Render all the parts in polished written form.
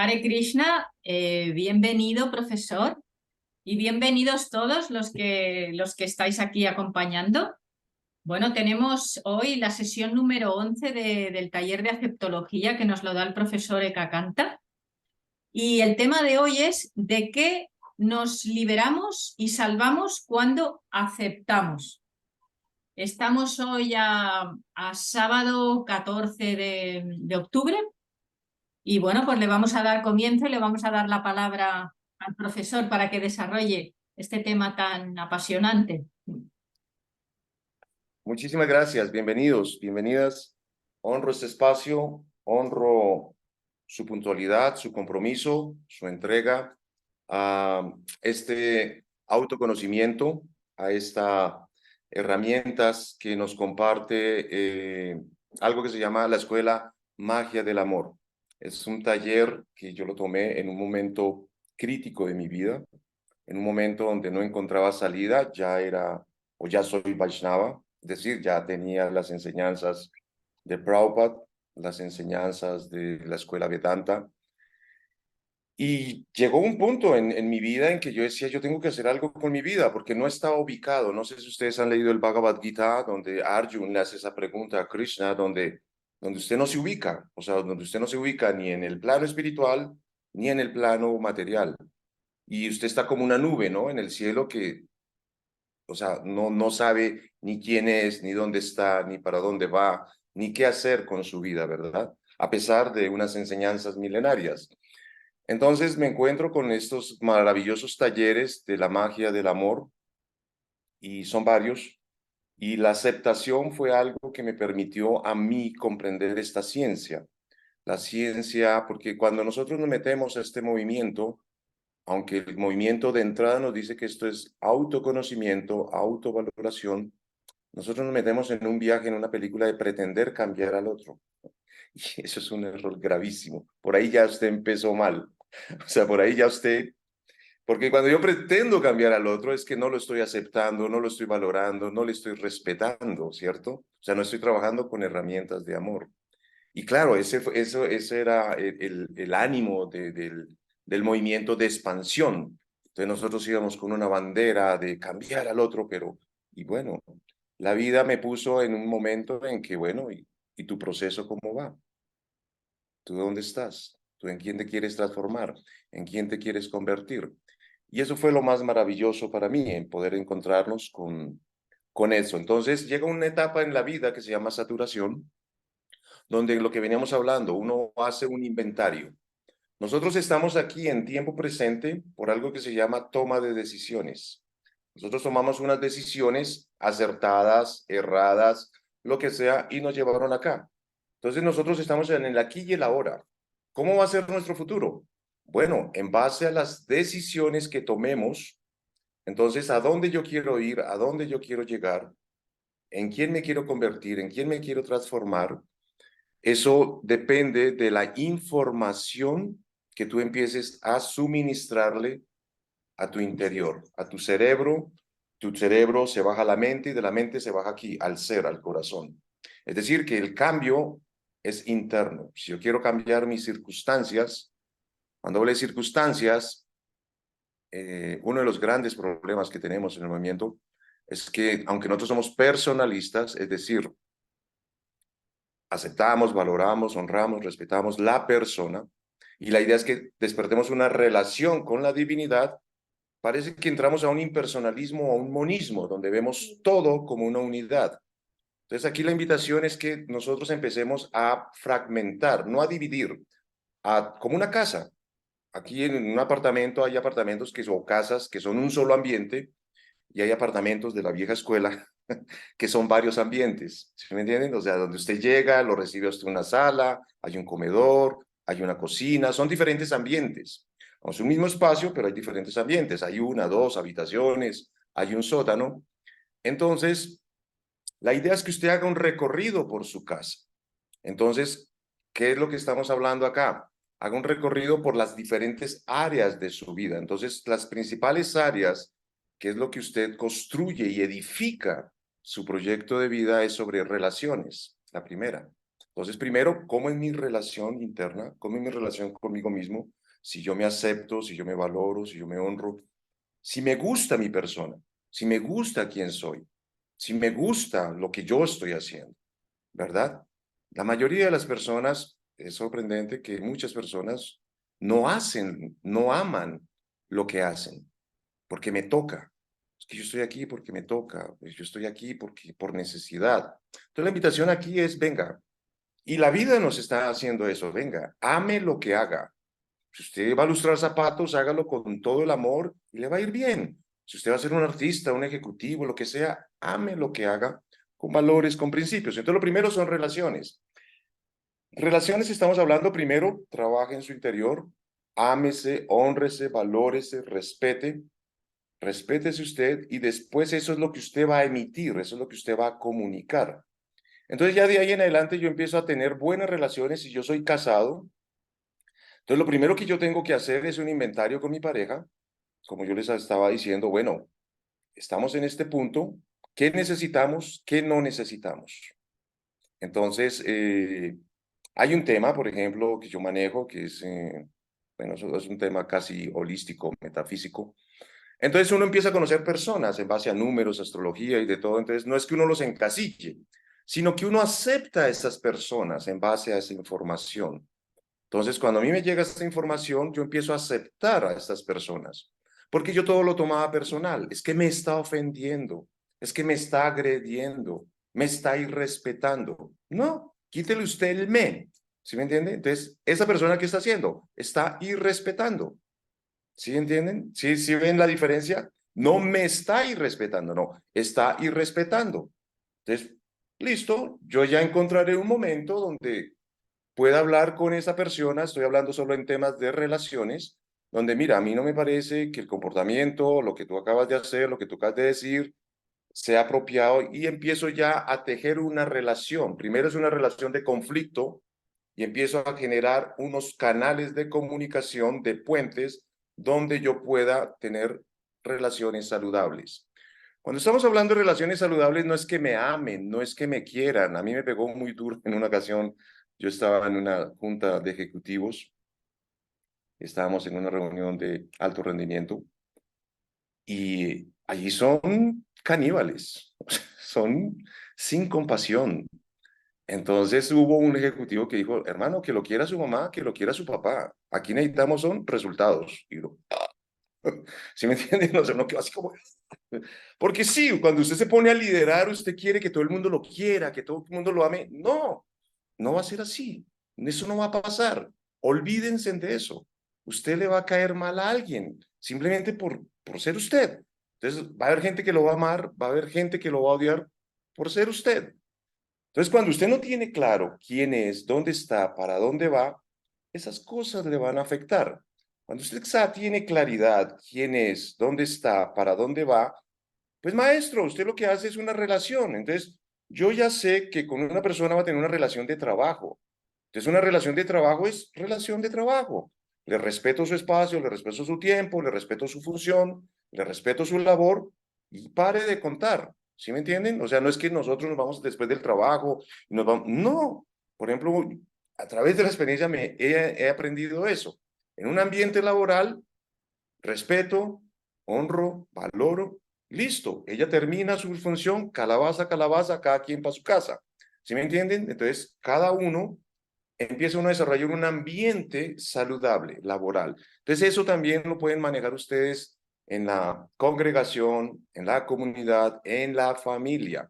Hare Krishna, bienvenido profesor y bienvenidos todos los que estáis aquí acompañando. Bueno, tenemos hoy la sesión número 11 del taller de aceptología que nos lo da el profesor Ekakanta y el tema de hoy es de qué nos liberamos y salvamos cuando aceptamos. Estamos hoy a sábado 14 de octubre. Y bueno, pues le vamos a dar comienzo y le vamos a dar la palabra al profesor para que desarrolle este tema tan apasionante. Muchísimas gracias, bienvenidos, bienvenidas. Honro este espacio, honro su puntualidad, su compromiso, su entrega a este autoconocimiento, a estas herramientas que nos comparte algo que se llama la Escuela Magia del Amor. Es un taller que yo lo tomé en un momento crítico de mi vida, en un momento donde no encontraba salida, ya soy Vaishnava, es decir, ya tenía las enseñanzas de Prabhupada, las enseñanzas de la escuela Vedanta, y llegó un punto en mi vida en que yo decía, yo tengo que hacer algo con mi vida, porque no estaba ubicado. No sé si ustedes han leído el Bhagavad Gita, donde Arjuna le hace esa pregunta a Krishna, donde usted no se ubica, o sea, donde usted no se ubica ni en el plano espiritual, ni en el plano material. Y usted está como una nube, ¿no? En el cielo que, o sea, no sabe ni quién es, ni dónde está, ni para dónde va, ni qué hacer con su vida, ¿verdad? A pesar de unas enseñanzas milenarias. Entonces me encuentro con estos maravillosos talleres de la magia del amor, y son varios, y la aceptación fue algo que me permitió a mí comprender esta ciencia. La ciencia, porque cuando nosotros nos metemos a este movimiento, aunque el movimiento de entrada nos dice que esto es autoconocimiento, autovaloración, nosotros nos metemos en un viaje, en una película de pretender cambiar al otro. Y eso es un error gravísimo. Por ahí ya usted empezó mal. O sea, por ahí ya usted... Porque cuando yo pretendo cambiar al otro es que no lo estoy aceptando, no lo estoy valorando, no le estoy respetando, ¿cierto? O sea, no estoy trabajando con herramientas de amor. Y claro, ese era el ánimo del movimiento de expansión. Entonces nosotros íbamos con una bandera de cambiar al otro, pero, y bueno, la vida me puso en un momento en que, bueno, ¿y tu proceso cómo va? ¿Tú dónde estás? ¿Tú en quién te quieres transformar? ¿En quién te quieres convertir? Y eso fue lo más maravilloso para mí, en poder encontrarnos con eso. Entonces llega una etapa en la vida que se llama saturación, donde lo que veníamos hablando, uno hace un inventario. Nosotros estamos aquí en tiempo presente por algo que se llama toma de decisiones. Nosotros tomamos unas decisiones acertadas, erradas, lo que sea, y nos llevaron acá. Entonces nosotros estamos en el aquí y el ahora. ¿Cómo va a ser nuestro futuro? Bueno, en base a las decisiones que tomemos, entonces, ¿a dónde yo quiero ir? ¿A dónde yo quiero llegar? ¿En quién me quiero convertir? ¿En quién me quiero transformar? Eso depende de la información que tú empieces a suministrarle a tu interior, a tu cerebro. Tu cerebro se baja a la mente y de la mente se baja aquí, al ser, al corazón. Es decir, que el cambio es interno. Si yo quiero cambiar mis circunstancias, cuando hablo de circunstancias, uno de los grandes problemas que tenemos en el movimiento es que, aunque nosotros somos personalistas, es decir, aceptamos, valoramos, honramos, respetamos la persona, y la idea es que despertemos una relación con la divinidad, parece que entramos a un impersonalismo o a un monismo, donde vemos todo como una unidad. Entonces aquí la invitación es que nosotros empecemos a fragmentar, no a dividir, como una casa. Aquí en un apartamento hay apartamentos o casas que son un solo ambiente, y hay apartamentos de la vieja escuela que son varios ambientes, ¿sí me entienden? O sea, donde usted llega, lo recibe usted una sala, hay un comedor, hay una cocina, son diferentes ambientes. Es un mismo espacio, pero hay diferentes ambientes. Hay una, dos habitaciones, hay un sótano. Entonces, la idea es que usted haga un recorrido por su casa. Entonces, ¿qué es lo que estamos hablando acá? Haga un recorrido por las diferentes áreas de su vida. Entonces, las principales áreas, que es lo que usted construye y edifica su proyecto de vida, es sobre relaciones, la primera. Entonces, primero, ¿cómo es mi relación interna? ¿Cómo es mi relación conmigo mismo? Si yo me acepto, si yo me valoro, si yo me honro, si me gusta mi persona, si me gusta quién soy, si me gusta lo que yo estoy haciendo, ¿verdad? La mayoría de las personas, es sorprendente que muchas personas no hacen, no aman lo que hacen, porque me toca. Es que yo estoy aquí porque me toca, pues yo estoy aquí porque por necesidad. Entonces la invitación aquí es, venga, y la vida nos está haciendo eso, venga, ame lo que haga. Si usted va a lustrar zapatos, hágalo con todo el amor y le va a ir bien. Si usted va a ser un artista, un ejecutivo, lo que sea, ame lo que haga con valores, con principios. Entonces, lo primero son relaciones. Relaciones, estamos hablando primero, trabaje en su interior, ámese, hónrese, valórese, respete, respétese usted y después eso es lo que usted va a emitir, eso es lo que usted va a comunicar. Entonces, ya de ahí en adelante yo empiezo a tener buenas relaciones. Si yo soy casado, entonces lo primero que yo tengo que hacer es un inventario con mi pareja, como yo les estaba diciendo, bueno, estamos en este punto, ¿qué necesitamos? ¿Qué no necesitamos? Entonces, hay un tema, por ejemplo, que yo manejo, que es, bueno, eso es un tema casi holístico, metafísico. Entonces uno empieza a conocer personas en base a números, astrología y de todo. Entonces no es que uno los encasille, sino que uno acepta a esas personas en base a esa información. Entonces, cuando a mí me llega esta información, yo empiezo a aceptar a estas personas, porque yo todo lo tomaba personal. Es que me está ofendiendo, es que me está agrediendo, me está irrespetando. No, quítele usted el me. ¿Sí me entiende? Entonces, esa persona, ¿qué está haciendo? Está irrespetando. ¿Sí entienden? ¿Sí, sí ven la diferencia? No me está irrespetando, no, está irrespetando. Entonces, listo, yo ya encontraré un momento donde pueda hablar con esa persona, estoy hablando solo en temas de relaciones, donde mira, a mí no me parece que el comportamiento, lo que tú acabas de hacer, lo que tú acabas de decir, sea apropiado y empiezo ya a tejer una relación. Primero es una relación de conflicto y empiezo a generar unos canales de comunicación, de puentes, donde yo pueda tener relaciones saludables. Cuando estamos hablando de relaciones saludables, no es que me amen, no es que me quieran. A mí me pegó muy duro en una ocasión. Yo estaba en una junta de ejecutivos, estábamos en una reunión de alto rendimiento y allí son caníbales, son sin compasión. Entonces hubo un ejecutivo que dijo, hermano, que lo quiera su mamá, que lo quiera su papá. Aquí necesitamos son resultados. Y yo, ¿sí me entienden? No sé, no quedó así como... Porque sí, cuando usted se pone a liderar, usted quiere que todo el mundo lo quiera, que todo el mundo lo ame. No, no va a ser así. Eso no va a pasar. Olvídense de eso. Usted le va a caer mal a alguien, simplemente por ser usted. Entonces, va a haber gente que lo va a amar, va a haber gente que lo va a odiar por ser usted. Entonces, cuando usted no tiene claro quién es, dónde está, para dónde va, esas cosas le van a afectar. Cuando usted tiene claridad quién es, dónde está, para dónde va, pues maestro, usted lo que hace es una relación. Entonces, yo ya sé que con una persona va a tener una relación de trabajo. Entonces, una relación de trabajo es relación de trabajo. Le respeto su espacio, le respeto su tiempo, le respeto su función, le respeto su labor y pare de contar. ¿Sí me entienden? O sea, no es que nosotros nos vamos después del trabajo y nos vamos. No. Por ejemplo, a través de la experiencia he aprendido eso. En un ambiente laboral, respeto, honro, valoro, listo. Ella termina su función, calabaza, calabaza, cada quien para su casa. ¿Sí me entienden? Entonces, cada uno empieza uno a desarrollar un ambiente saludable, laboral. Entonces, eso también lo pueden manejar ustedes en la congregación, en la comunidad, en la familia.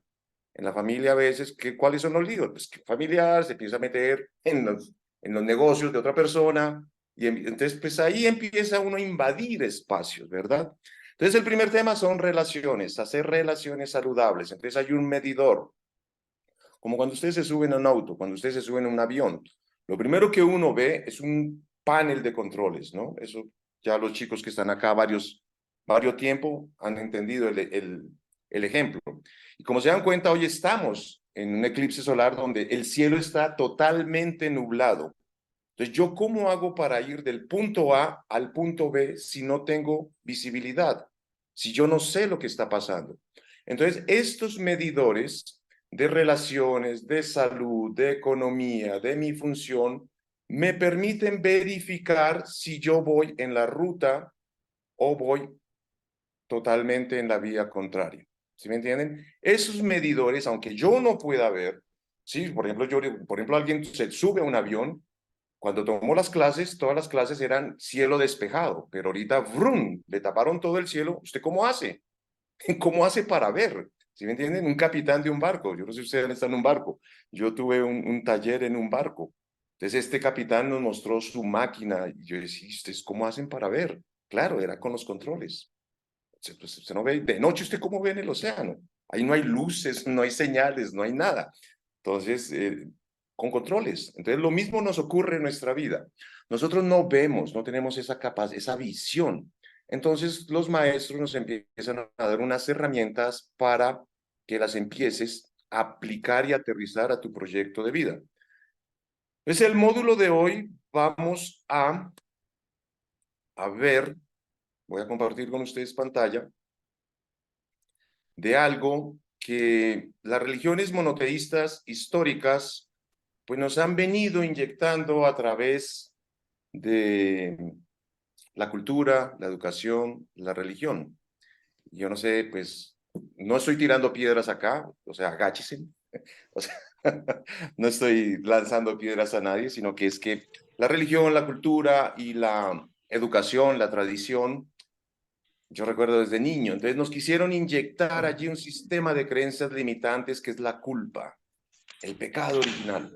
En la familia a veces, ¿cuáles son los líos? Pues que familiar se empieza a meter en los negocios de otra persona y entonces pues ahí empieza uno a invadir espacios, ¿verdad? Entonces el primer tema son relaciones, hacer relaciones saludables. Entonces hay un medidor, como cuando ustedes se suben a un auto, cuando ustedes se suben a un avión. Lo primero que uno ve es un panel de controles, ¿no? Eso ya los chicos que están acá varios tiempo han entendido el ejemplo. Y como se dan cuenta, hoy estamos en un eclipse solar donde el cielo está totalmente nublado. Entonces, ¿yo cómo hago para ir del punto A al punto B si no tengo visibilidad? Si yo no sé lo que está pasando. Entonces, estos medidores de relaciones, de salud, de economía, de mi función, me permiten verificar si yo voy en la ruta o voy totalmente en la vía contraria. ¿Sí me entienden? Esos medidores, aunque yo no pueda ver, sí, por ejemplo, alguien se sube a un avión, cuando tomó las clases, todas las clases eran cielo despejado, pero ahorita, ¡vrum!, le taparon todo el cielo. ¿Usted cómo hace? ¿Cómo hace para ver? ¿Sí me entienden? Un capitán de un barco. Yo no sé si ustedes están en un barco. Yo tuve un taller en un barco. Entonces este capitán nos mostró su máquina y yo decía, ¿ustedes cómo hacen para ver? Claro, era con los controles. Pues, usted no ve, de noche usted cómo ve en el océano. Ahí no hay luces, no hay señales, no hay nada. Entonces, con controles. Entonces, lo mismo nos ocurre en nuestra vida. Nosotros no vemos, no tenemos esa visión. Entonces, los maestros nos empiezan a dar unas herramientas para que las empieces a aplicar y aterrizar a tu proyecto de vida. Entonces, el módulo de hoy vamos a ver, voy a compartir con ustedes pantalla, de algo que las religiones monoteístas históricas pues nos han venido inyectando a través de la cultura, la educación, la religión. Yo no sé, pues no estoy tirando piedras acá, o sea, agáchese, o sea, no estoy lanzando piedras a nadie, sino que es que la religión, la cultura y la educación, la tradición, yo recuerdo desde niño, entonces nos quisieron inyectar allí un sistema de creencias limitantes que es la culpa, el pecado original.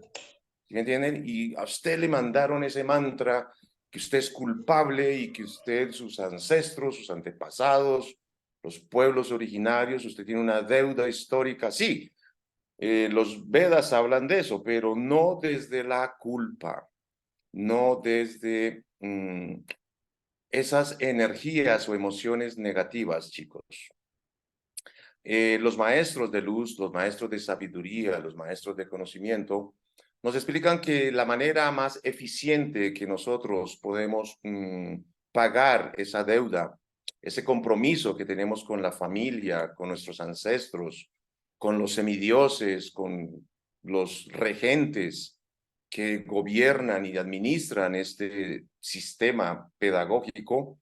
¿Sí me entienden? Y a usted le mandaron ese mantra que usted es culpable y que usted, sus ancestros, sus antepasados, los pueblos originarios, usted tiene una deuda histórica. Sí, los Vedas hablan de eso, pero no desde la culpa, no desde esas energías o emociones negativas, chicos. Los maestros de luz, los maestros de sabiduría, los maestros de conocimiento, nos explican que la manera más eficiente que nosotros podemos pagar esa deuda, ese compromiso que tenemos con la familia, con nuestros ancestros, con los semidioses, con los regentes que gobiernan y administran este sistema pedagógico,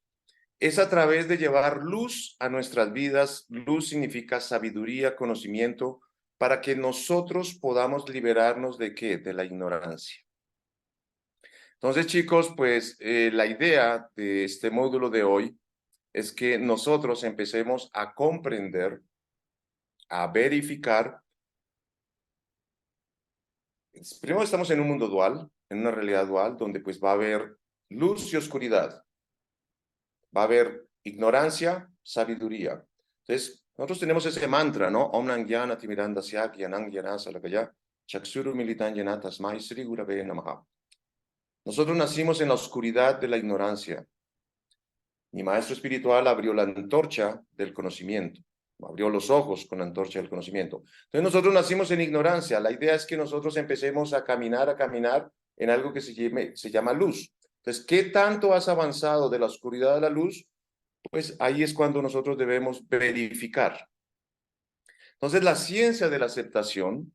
es a través de llevar luz a nuestras vidas. Luz significa sabiduría, conocimiento, para que nosotros podamos liberarnos ¿de qué? De la ignorancia. Entonces, chicos, pues la idea de este módulo de hoy es que nosotros empecemos a comprender, a verificar. Primero estamos en un mundo dual, en una realidad dual, donde pues va a haber luz y oscuridad. Va a haber ignorancia, sabiduría. Entonces, nosotros tenemos ese mantra, ¿no? Om Nangyana Timirandasya Gyanam Gyana Salakaya Chakshuru Militan Yana Tasmai Sri Gurave Namaha. Nosotros nacimos en la oscuridad de la ignorancia. Mi maestro espiritual abrió la antorcha del conocimiento, abrió los ojos con la antorcha del conocimiento. Entonces nosotros nacimos en ignorancia. La idea es que nosotros empecemos a caminar en algo que se llama luz. Entonces, ¿qué tanto has avanzado de la oscuridad a la luz? Pues ahí es cuando nosotros debemos verificar. Entonces, la ciencia de la aceptación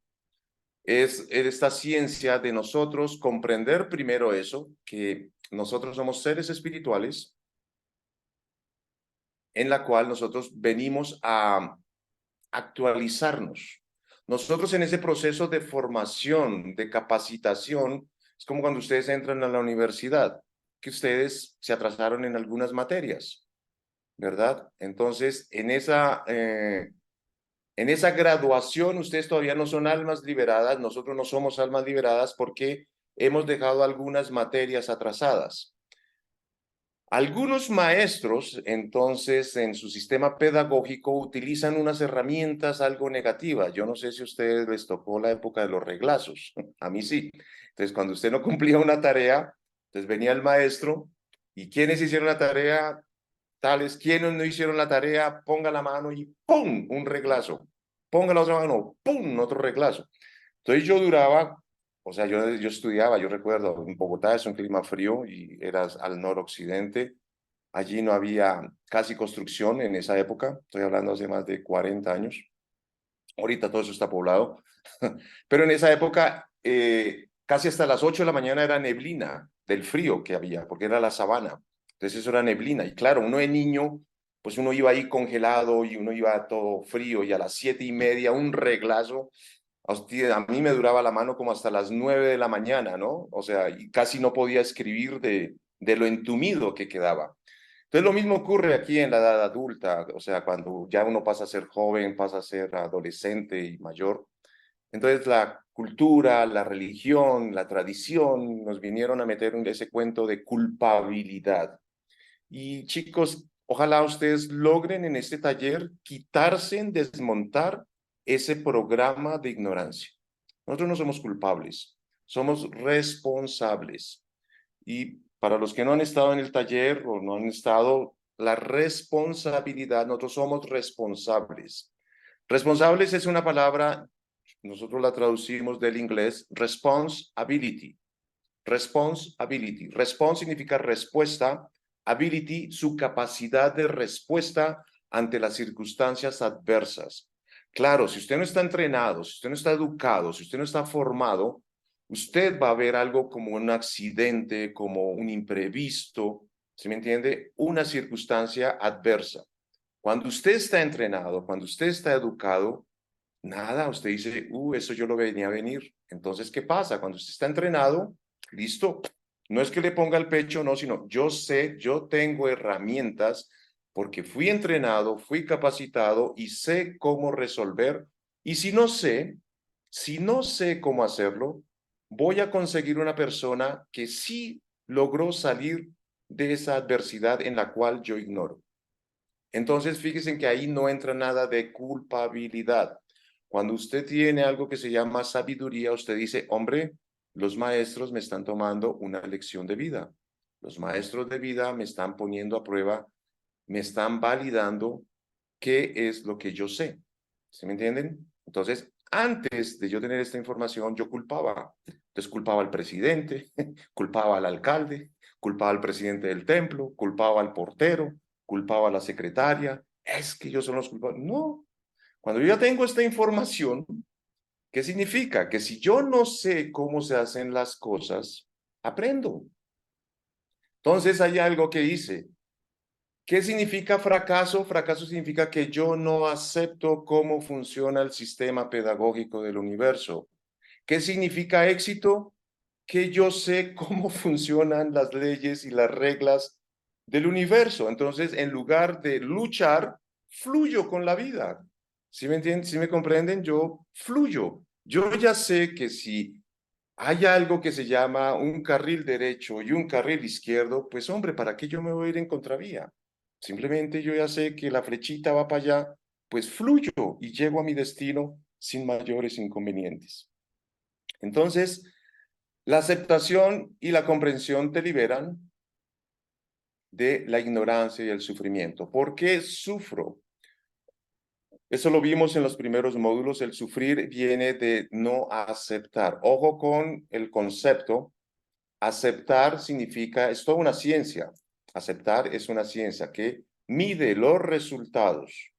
es esta ciencia de nosotros comprender primero eso, que nosotros somos seres espirituales, en la cual nosotros venimos a actualizarnos. Nosotros en ese proceso de formación, de capacitación, es como cuando ustedes entran a la universidad, que ustedes se atrasaron en algunas materias, ¿verdad? Entonces, en esa graduación, ustedes todavía no son almas liberadas, nosotros no somos almas liberadas porque hemos dejado algunas materias atrasadas. Algunos maestros, entonces, en su sistema pedagógico utilizan unas herramientas algo negativas. Yo no sé si a ustedes les tocó la época de los reglazos, a mí sí. Entonces, cuando usted no cumplía una tarea, entonces venía el maestro y quienes hicieron la tarea, tales, quienes no hicieron la tarea, ponga la mano y ¡pum! Un reglazo. Ponga la otra mano, ¡pum! Otro reglazo. Entonces yo duraba, o sea, yo estudiaba, yo recuerdo, en Bogotá es un clima frío y eras al noroccidente. Allí no había casi construcción en esa época, estoy hablando hace más de 40 años. Ahorita todo eso está poblado. Pero en esa época, casi hasta las 8 de la mañana era neblina del frío que había, porque era la sabana. Entonces eso era neblina. Y claro, uno de niño, pues uno iba ahí congelado y uno iba todo frío y a las 7:30 un reglazo. Hostia, a mí me duraba la mano como hasta las 9 de la mañana, ¿no? O sea, y casi no podía escribir de lo entumido que quedaba. Entonces lo mismo ocurre aquí en la edad adulta, o sea, cuando ya uno pasa a ser joven, pasa a ser adolescente y mayor. Entonces la cultura, la religión, la tradición nos vinieron a meter en ese cuento de culpabilidad. Y chicos, ojalá ustedes logren en este taller quitarse, desmontar ese programa de ignorancia. Nosotros no somos culpables, somos responsables. Y para los que no han estado en el taller o no han estado, la responsabilidad, nosotros somos responsables. Responsables es una palabra, nosotros la traducimos del inglés, responsibility. Responsibility. Response significa respuesta, ability, su capacidad de respuesta ante las circunstancias adversas. Claro, si usted no está entrenado, si usted no está educado, si usted no está formado, usted va a ver algo como un accidente, como un imprevisto, ¿se me entiende? Una circunstancia adversa. Cuando usted está entrenado, cuando usted está educado, nada, usted dice, eso yo lo venía a venir. Entonces, ¿qué pasa? Cuando usted está entrenado, listo, no es que le ponga el pecho, no, sino yo sé, yo tengo herramientas porque fui entrenado, fui capacitado y sé cómo resolver. Y si no sé cómo hacerlo, voy a conseguir una persona que sí logró salir de esa adversidad en la cual yo ignoro. Entonces, fíjense que ahí no entra nada de culpabilidad. Cuando usted tiene algo que se llama sabiduría, usted dice, hombre, los maestros me están tomando una lección de vida. Los maestros de vida me están poniendo a prueba, me están validando qué es lo que yo sé. ¿Sí me entienden? Entonces, antes de yo tener esta información, yo culpaba. Entonces, culpaba al presidente, culpaba al alcalde, culpaba al presidente del templo, culpaba al portero, culpaba a la secretaria. Es que ellos son los culpables. No. Cuando yo ya tengo esta información, ¿qué significa? Que si yo no sé cómo se hacen las cosas, aprendo. Entonces, hay algo que hice. ¿Qué significa fracaso? Fracaso significa que yo no acepto cómo funciona el sistema pedagógico del universo. ¿Qué significa éxito? Que yo sé cómo funcionan las leyes y las reglas del universo. Entonces, en lugar de luchar, fluyo con la vida. ¿Sí me entienden? ¿Sí me comprenden? Yo fluyo. Yo ya sé que si hay algo que se llama un carril derecho y un carril izquierdo, pues hombre, ¿para qué yo me voy a ir en contravía? Simplemente yo ya sé que la flechita va para allá, pues fluyo y llego a mi destino sin mayores inconvenientes. Entonces, la aceptación y la comprensión te liberan de la ignorancia y el sufrimiento. ¿Por qué sufro? Eso lo vimos en los primeros módulos. El sufrir viene de no aceptar. Ojo con el concepto. Aceptar significa, es toda una ciencia. Aceptar es una ciencia que mide los resultados.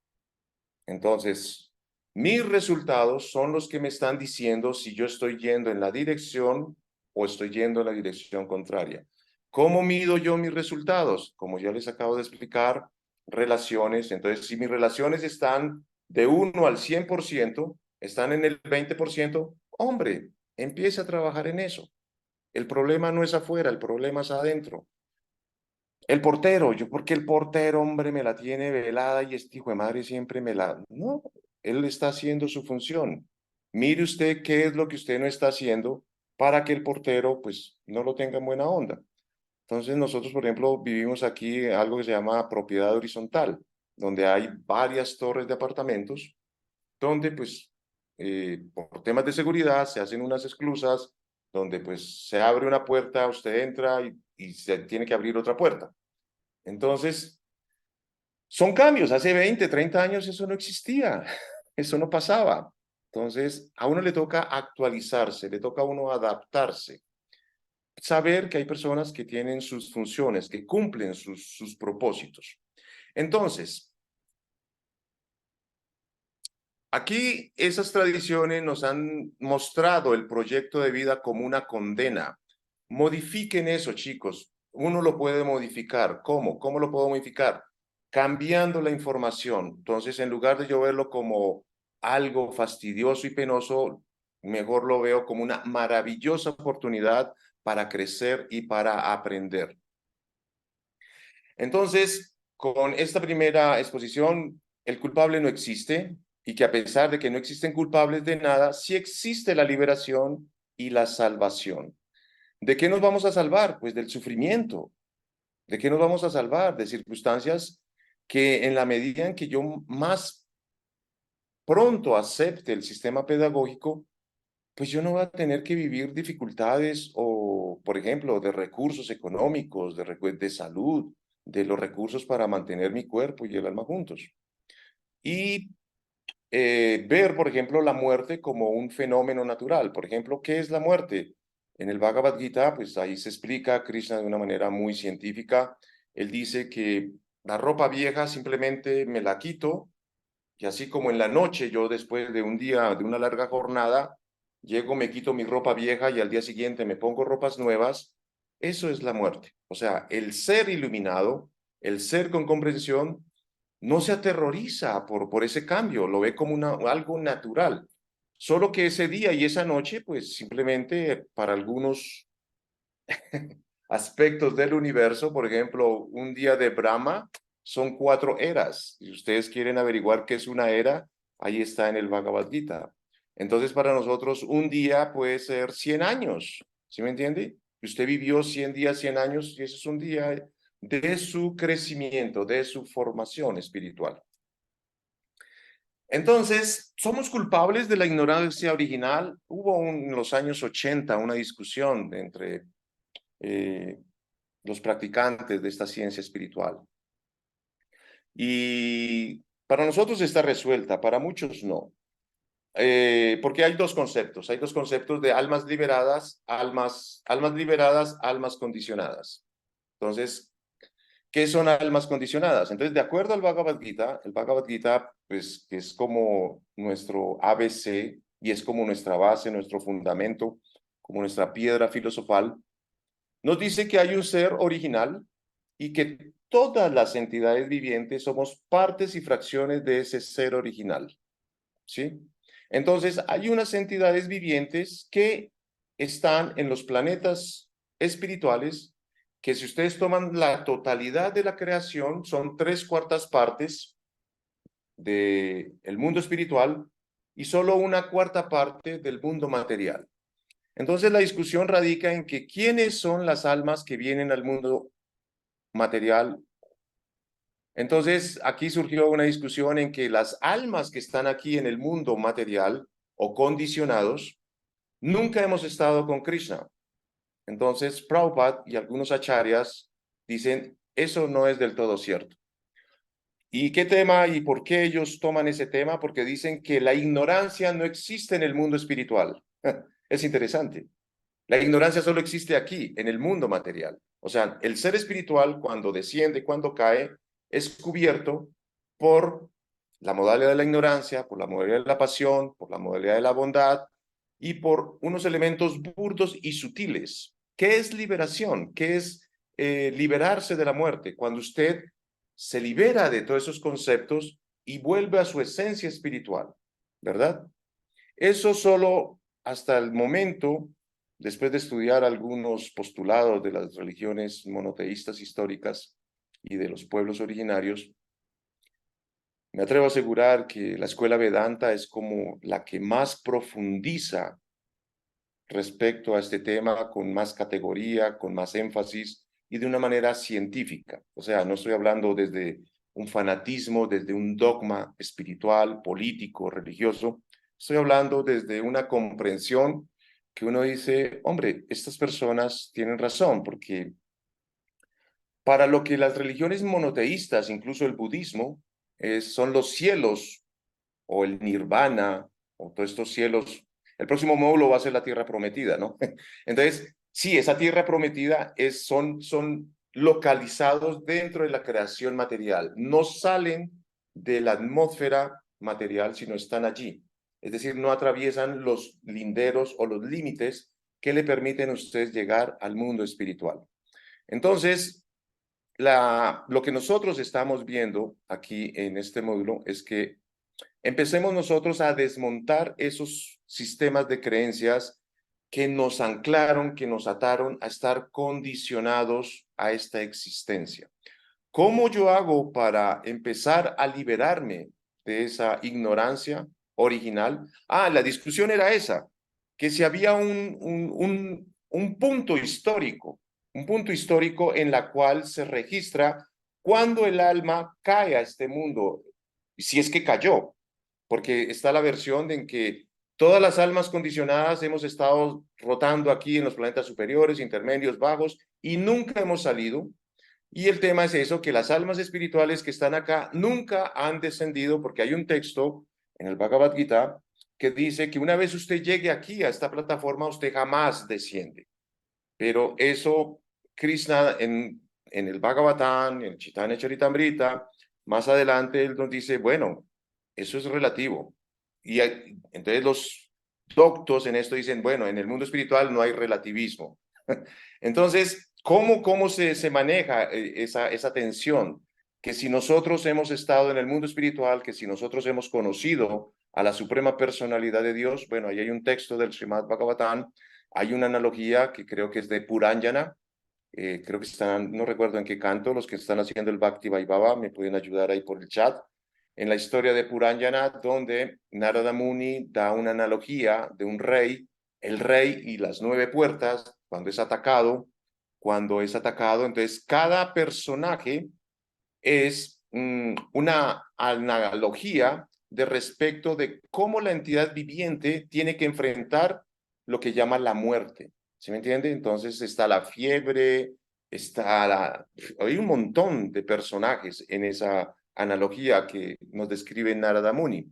Entonces, mis resultados son los que me están diciendo si yo estoy yendo en la dirección o estoy yendo en la dirección contraria. ¿Cómo mido yo mis resultados? Como ya les acabo de explicar, relaciones. Entonces, si mis relaciones están de 1 al 100%, están en el 20%, hombre, empiece a trabajar en eso. El problema no es afuera, el problema es adentro. El portero, porque el portero, hombre, me la tiene velada y este hijo de madre siempre me la... No, él está haciendo su función. Mire usted qué es lo que usted no está haciendo para que el portero, pues, no lo tenga en buena onda. Entonces, nosotros, por ejemplo, vivimos aquí algo que se llama propiedad horizontal, donde hay varias torres de apartamentos, donde, pues, por temas de seguridad se hacen unas esclusas, donde, pues, se abre una puerta, usted entra y se tiene que abrir otra puerta. Entonces, son cambios. Hace 20, 30 años eso no existía, eso no pasaba. Entonces, a uno le toca actualizarse, le toca a uno adaptarse, saber que hay personas que tienen sus funciones, que cumplen sus propósitos. Entonces, Aquí esas tradiciones nos han mostrado el proyecto de vida como una condena. Modifiquen eso, chicos. Uno lo puede modificar. ¿Cómo? ¿Cómo lo puedo modificar? Cambiando la información. Entonces, en lugar de yo verlo como algo fastidioso y penoso, mejor lo veo como una maravillosa oportunidad para crecer y para aprender. Entonces, con esta primera exposición, el culpable no existe y que a pesar de que no existen culpables de nada, sí existe la liberación y la salvación. ¿De qué nos vamos a salvar? Pues del sufrimiento. ¿De qué nos vamos a salvar? De circunstancias que en la medida en que yo más pronto acepte el sistema pedagógico, pues yo no voy a tener que vivir dificultades o, por ejemplo, de recursos económicos, de salud, de los recursos para mantener mi cuerpo y el alma juntos. Y ver, por ejemplo, la muerte como un fenómeno natural. Por ejemplo, ¿qué es la muerte? En el Bhagavad Gita, pues ahí se explica a Krishna de una manera muy científica. Él dice que la ropa vieja simplemente me la quito y así como en la noche yo después de un día, de una larga jornada, llego, me quito mi ropa vieja y al día siguiente me pongo ropas nuevas, eso es la muerte. O sea, el ser iluminado, el ser con comprensión, no se aterroriza por ese cambio, lo ve como algo natural. Solo que ese día y esa noche, pues simplemente para algunos aspectos del universo, por ejemplo, un día de Brahma son 4 eras. Si ustedes quieren averiguar qué es una era, ahí está en el Bhagavad Gita. Entonces, para nosotros, un día puede ser 100 años, ¿sí me entiende? Usted vivió 100 días, 100 años, y ese es un día de su crecimiento, de su formación espiritual. Entonces, ¿somos culpables de la ignorancia original? Hubo en los años 80 una discusión entre los practicantes de esta ciencia espiritual. Y para nosotros está resuelta, para muchos no. Porque hay dos conceptos de almas liberadas, almas liberadas, almas condicionadas. Entonces, ¿qué son almas condicionadas? Entonces, de acuerdo al Bhagavad Gita, el Bhagavad Gita, pues, que es como nuestro ABC y es como nuestra base, nuestro fundamento, como nuestra piedra filosofal, nos dice que hay un ser original y que todas las entidades vivientes somos partes y fracciones de ese ser original, ¿sí? Entonces, hay unas entidades vivientes que están en los planetas espirituales que si ustedes toman la totalidad de la creación, son 3/4 partes del mundo espiritual y solo 1/4 parte del mundo material. Entonces, la discusión radica en que quiénes son las almas que vienen al mundo material. Entonces, aquí surgió una discusión en que las almas que están aquí en el mundo material o condicionados, nunca hemos estado con Krishna. Entonces, Prabhupada y algunos acharyas dicen, eso no es del todo cierto. ¿Y qué tema y por qué ellos toman ese tema? Porque dicen que la ignorancia no existe en el mundo espiritual. Es interesante. La ignorancia solo existe aquí, en el mundo material. O sea, el ser espiritual, cuando desciende, cuando cae, es cubierto por la modalidad de la ignorancia, por la modalidad de la pasión, por la modalidad de la bondad y por unos elementos burdos y sutiles. ¿Qué es liberación? ¿Qué es liberarse de la muerte? Cuando usted se libera de todos esos conceptos y vuelve a su esencia espiritual, ¿verdad? Eso solo hasta el momento, después de estudiar algunos postulados de las religiones monoteístas históricas y de los pueblos originarios, me atrevo a asegurar que la escuela Vedanta es como la que más profundiza respecto a este tema, con más categoría, con más énfasis y de una manera científica. O sea, no estoy hablando desde un fanatismo, desde un dogma espiritual, político, religioso. Estoy hablando desde una comprensión que uno dice, hombre, estas personas tienen razón, porque para lo que las religiones monoteístas, incluso el budismo, son los cielos o el nirvana o todos estos cielos. El próximo módulo va a ser la tierra prometida, ¿no? Entonces, sí, esa tierra prometida son localizados dentro de la creación material, no salen de la atmósfera material, sino están allí. Es decir, no atraviesan los linderos o los límites que le permiten a ustedes llegar al mundo espiritual. Entonces, lo que nosotros estamos viendo aquí en este módulo es que empecemos nosotros a desmontar esos sistemas de creencias que nos anclaron, que nos ataron a estar condicionados a esta existencia. ¿Cómo yo hago para empezar a liberarme de esa ignorancia original? La discusión era esa, que si había un punto histórico en la cual se registra cuando el alma cae a este mundo, si es que cayó, porque está la versión en que todas las almas condicionadas hemos estado rotando aquí en los planetas superiores, intermedios, bajos, y nunca hemos salido. Y el tema es eso, que las almas espirituales que están acá nunca han descendido, porque hay un texto en el Bhagavad Gita que dice que una vez usted llegue aquí a esta plataforma, usted jamás desciende. Pero eso, Krishna en el Bhagavatam, en el Chaitanya Charitamrita, más adelante él nos dice, bueno, eso es relativo. Y entonces los doctos en esto dicen, bueno, en el mundo espiritual no hay relativismo. Entonces, ¿cómo se maneja esa tensión? Que si nosotros hemos estado en el mundo espiritual, que si nosotros hemos conocido a la suprema personalidad de Dios, bueno, ahí hay un texto del Srimad Bhagavatam, hay una analogía que creo que es de Puranyana, creo que están, no recuerdo en qué canto, los que están haciendo el Bhakti Vaibhava me pueden ayudar ahí por el chat, en la historia de Puranyana, donde Narada Muni da una analogía de un rey, el rey y las 9 puertas, cuando es atacado, entonces cada personaje es una analogía de respecto de cómo la entidad viviente tiene que enfrentar lo que llama la muerte. ¿Sí me entiende? Entonces está la fiebre, hay un montón de personajes en esa analogía que nos describe Narada Muni.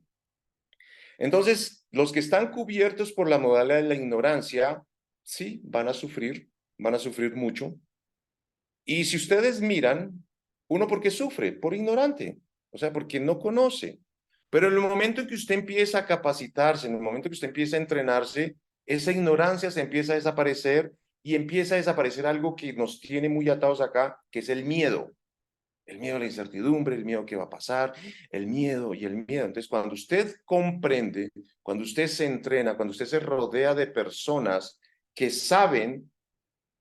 Entonces, los que están cubiertos por la modalidad de la ignorancia, sí, van a sufrir mucho. Y si ustedes miran, uno porque sufre, por ignorante, o sea, porque no conoce. Pero en el momento en que usted empieza a capacitarse, en el momento en que usted empieza a entrenarse, esa ignorancia se empieza a desaparecer y empieza a desaparecer algo que nos tiene muy atados acá, que es el miedo. El miedo a la incertidumbre, el miedo a qué va a pasar, el miedo y el miedo. Entonces, cuando usted comprende, cuando usted se entrena, cuando usted se rodea de personas que saben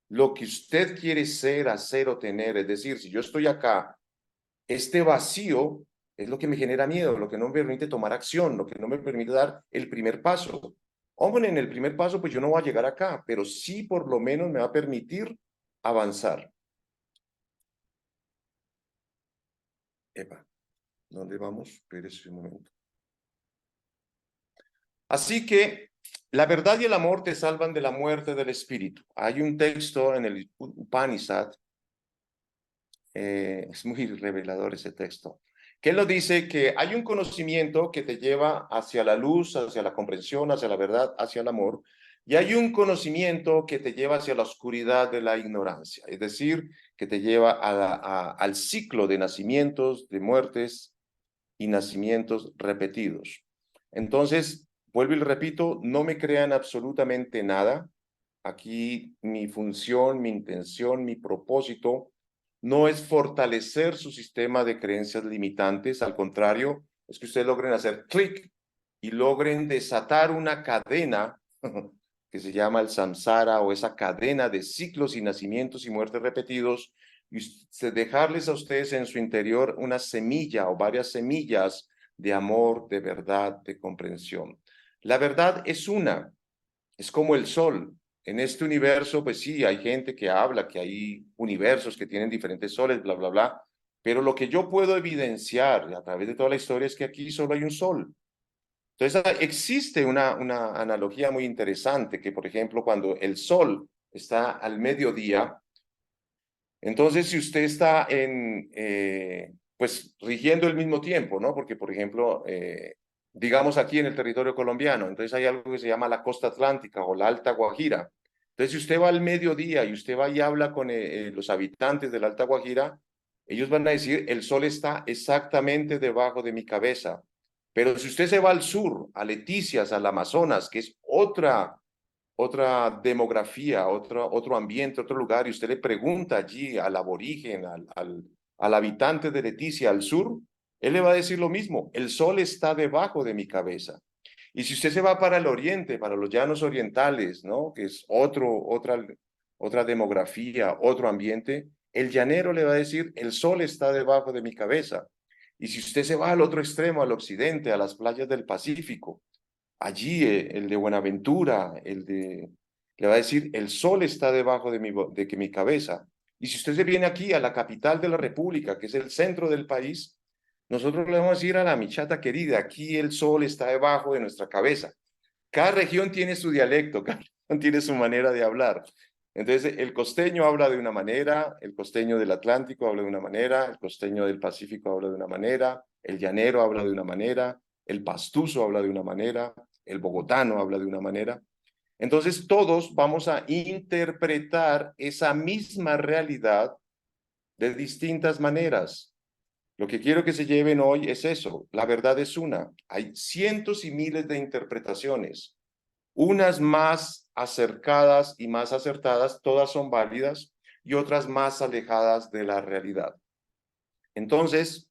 lo que usted quiere ser, hacer o tener, es decir, si yo estoy acá, este vacío es lo que me genera miedo, lo que no me permite tomar acción, lo que no me permite dar el primer paso. Hombre, en el primer paso, pues yo no voy a llegar acá, pero sí por lo menos me va a permitir avanzar. Epa, ¿dónde vamos? Espérese un momento. Así que la verdad y el amor te salvan de la muerte del espíritu. Hay un texto en el Upanishad, es muy revelador ese texto, que él nos dice que hay un conocimiento que te lleva hacia la luz, hacia la comprensión, hacia la verdad, hacia el amor, y hay un conocimiento que te lleva hacia la oscuridad de la ignorancia, es decir, que te lleva al ciclo de nacimientos, de muertes y nacimientos repetidos. Entonces, vuelvo y repito, no me crean absolutamente nada. Aquí mi función, mi intención, mi propósito no es fortalecer su sistema de creencias limitantes, al contrario, es que ustedes logren hacer clic y logren desatar una cadena que se llama el samsara, o esa cadena de ciclos y nacimientos y muertes repetidos, y dejarles a ustedes en su interior una semilla o varias semillas de amor, de verdad, de comprensión. La verdad es una, es como el sol. En este universo, pues sí, hay gente que habla que hay universos que tienen diferentes soles, bla, bla, bla, pero lo que yo puedo evidenciar a través de toda la historia es que aquí solo hay un sol. Entonces, existe una analogía muy interesante, que por ejemplo, cuando el sol está al mediodía, entonces si usted está pues rigiendo el mismo tiempo, ¿no? Porque por ejemplo, digamos aquí en el territorio colombiano, entonces hay algo que se llama la costa atlántica o la Alta Guajira. Entonces, si usted va al mediodía y usted va y habla con los habitantes de la Alta Guajira, ellos van a decir, el sol está exactamente debajo de mi cabeza. Pero si usted se va al sur, a Leticias, al Amazonas, que es otra demografía, otro ambiente, otro lugar, y usted le pregunta allí al aborigen, al habitante de Leticia, al sur, él le va a decir lo mismo: el sol está debajo de mi cabeza. Y si usted se va para el oriente, para los llanos orientales, ¿no? Que es otra demografía, otro ambiente, el llanero le va a decir: el sol está debajo de mi cabeza. Y si usted se va al otro extremo, al occidente, a las playas del Pacífico, allí el de Buenaventura, le va a decir: el sol está debajo de mi cabeza. Y si usted se viene aquí a la capital de la República, que es el centro del país, nosotros le vamos a decir a la michata querida: aquí el sol está debajo de nuestra cabeza. Cada región tiene su dialecto, cada región tiene su manera de hablar. Entonces, el costeño habla de una manera, el costeño del Atlántico habla de una manera, el costeño del Pacífico habla de una manera, el llanero habla de una manera, el pastuso habla de una manera, el bogotano habla de una manera. Entonces, todos vamos a interpretar esa misma realidad de distintas maneras. Lo que quiero que se lleven hoy es eso: la verdad es una. Hay cientos y miles de interpretaciones, unas más acercadas y más acertadas, todas son válidas, y otras más alejadas de la realidad. Entonces,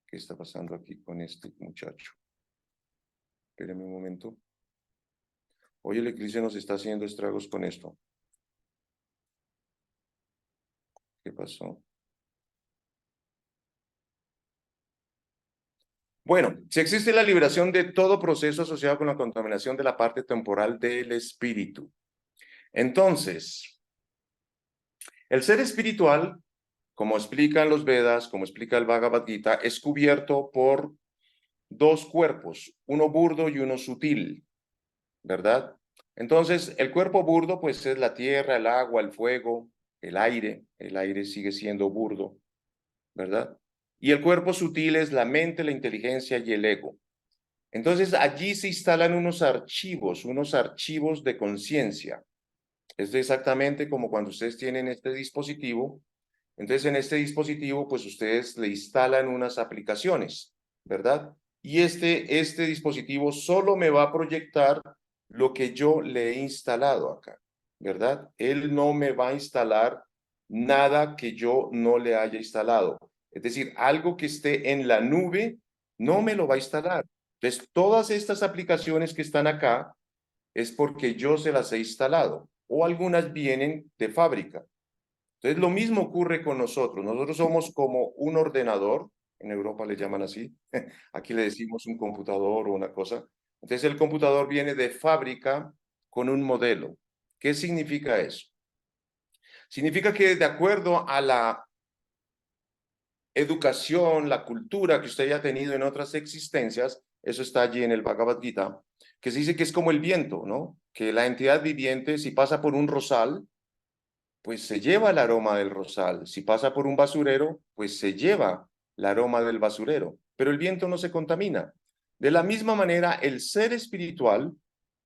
¿qué está pasando aquí con este muchacho? Espérenme un momento. Hoy el eclipse nos está haciendo estragos con esto. ¿Qué pasó? Bueno, si existe la liberación de todo proceso asociado con la contaminación de la parte temporal del espíritu. Entonces, el ser espiritual, como explican los Vedas, como explica el Bhagavad Gita, es cubierto por dos cuerpos, uno burdo y uno sutil, ¿verdad? Entonces, el cuerpo burdo, pues, es la tierra, el agua, el fuego, el aire sigue siendo burdo, ¿verdad? Y el cuerpo sutil es la mente, la inteligencia y el ego. Entonces, allí se instalan unos archivos de conciencia. Es exactamente como cuando ustedes tienen este dispositivo. Entonces, en este dispositivo, pues ustedes le instalan unas aplicaciones, ¿verdad? Y este dispositivo solo me va a proyectar lo que yo le he instalado acá, ¿verdad? Él no me va a instalar nada que yo no le haya instalado. Es decir, algo que esté en la nube no me lo va a instalar. Entonces, todas estas aplicaciones que están acá es porque yo se las he instalado, o algunas vienen de fábrica. Entonces, lo mismo ocurre con nosotros. Nosotros somos como un ordenador, en Europa le llaman así, aquí le decimos un computador o una cosa. Entonces, el computador viene de fábrica con un modelo. ¿Qué significa eso? Significa que de acuerdo a la educación, la cultura que usted haya tenido en otras existencias, eso está allí en el Bhagavad Gita, que se dice que es como el viento, ¿no? Que la entidad viviente, si pasa por un rosal, pues se lleva el aroma del rosal. Si pasa por un basurero, pues se lleva el aroma del basurero. Pero el viento no se contamina. De la misma manera, el ser espiritual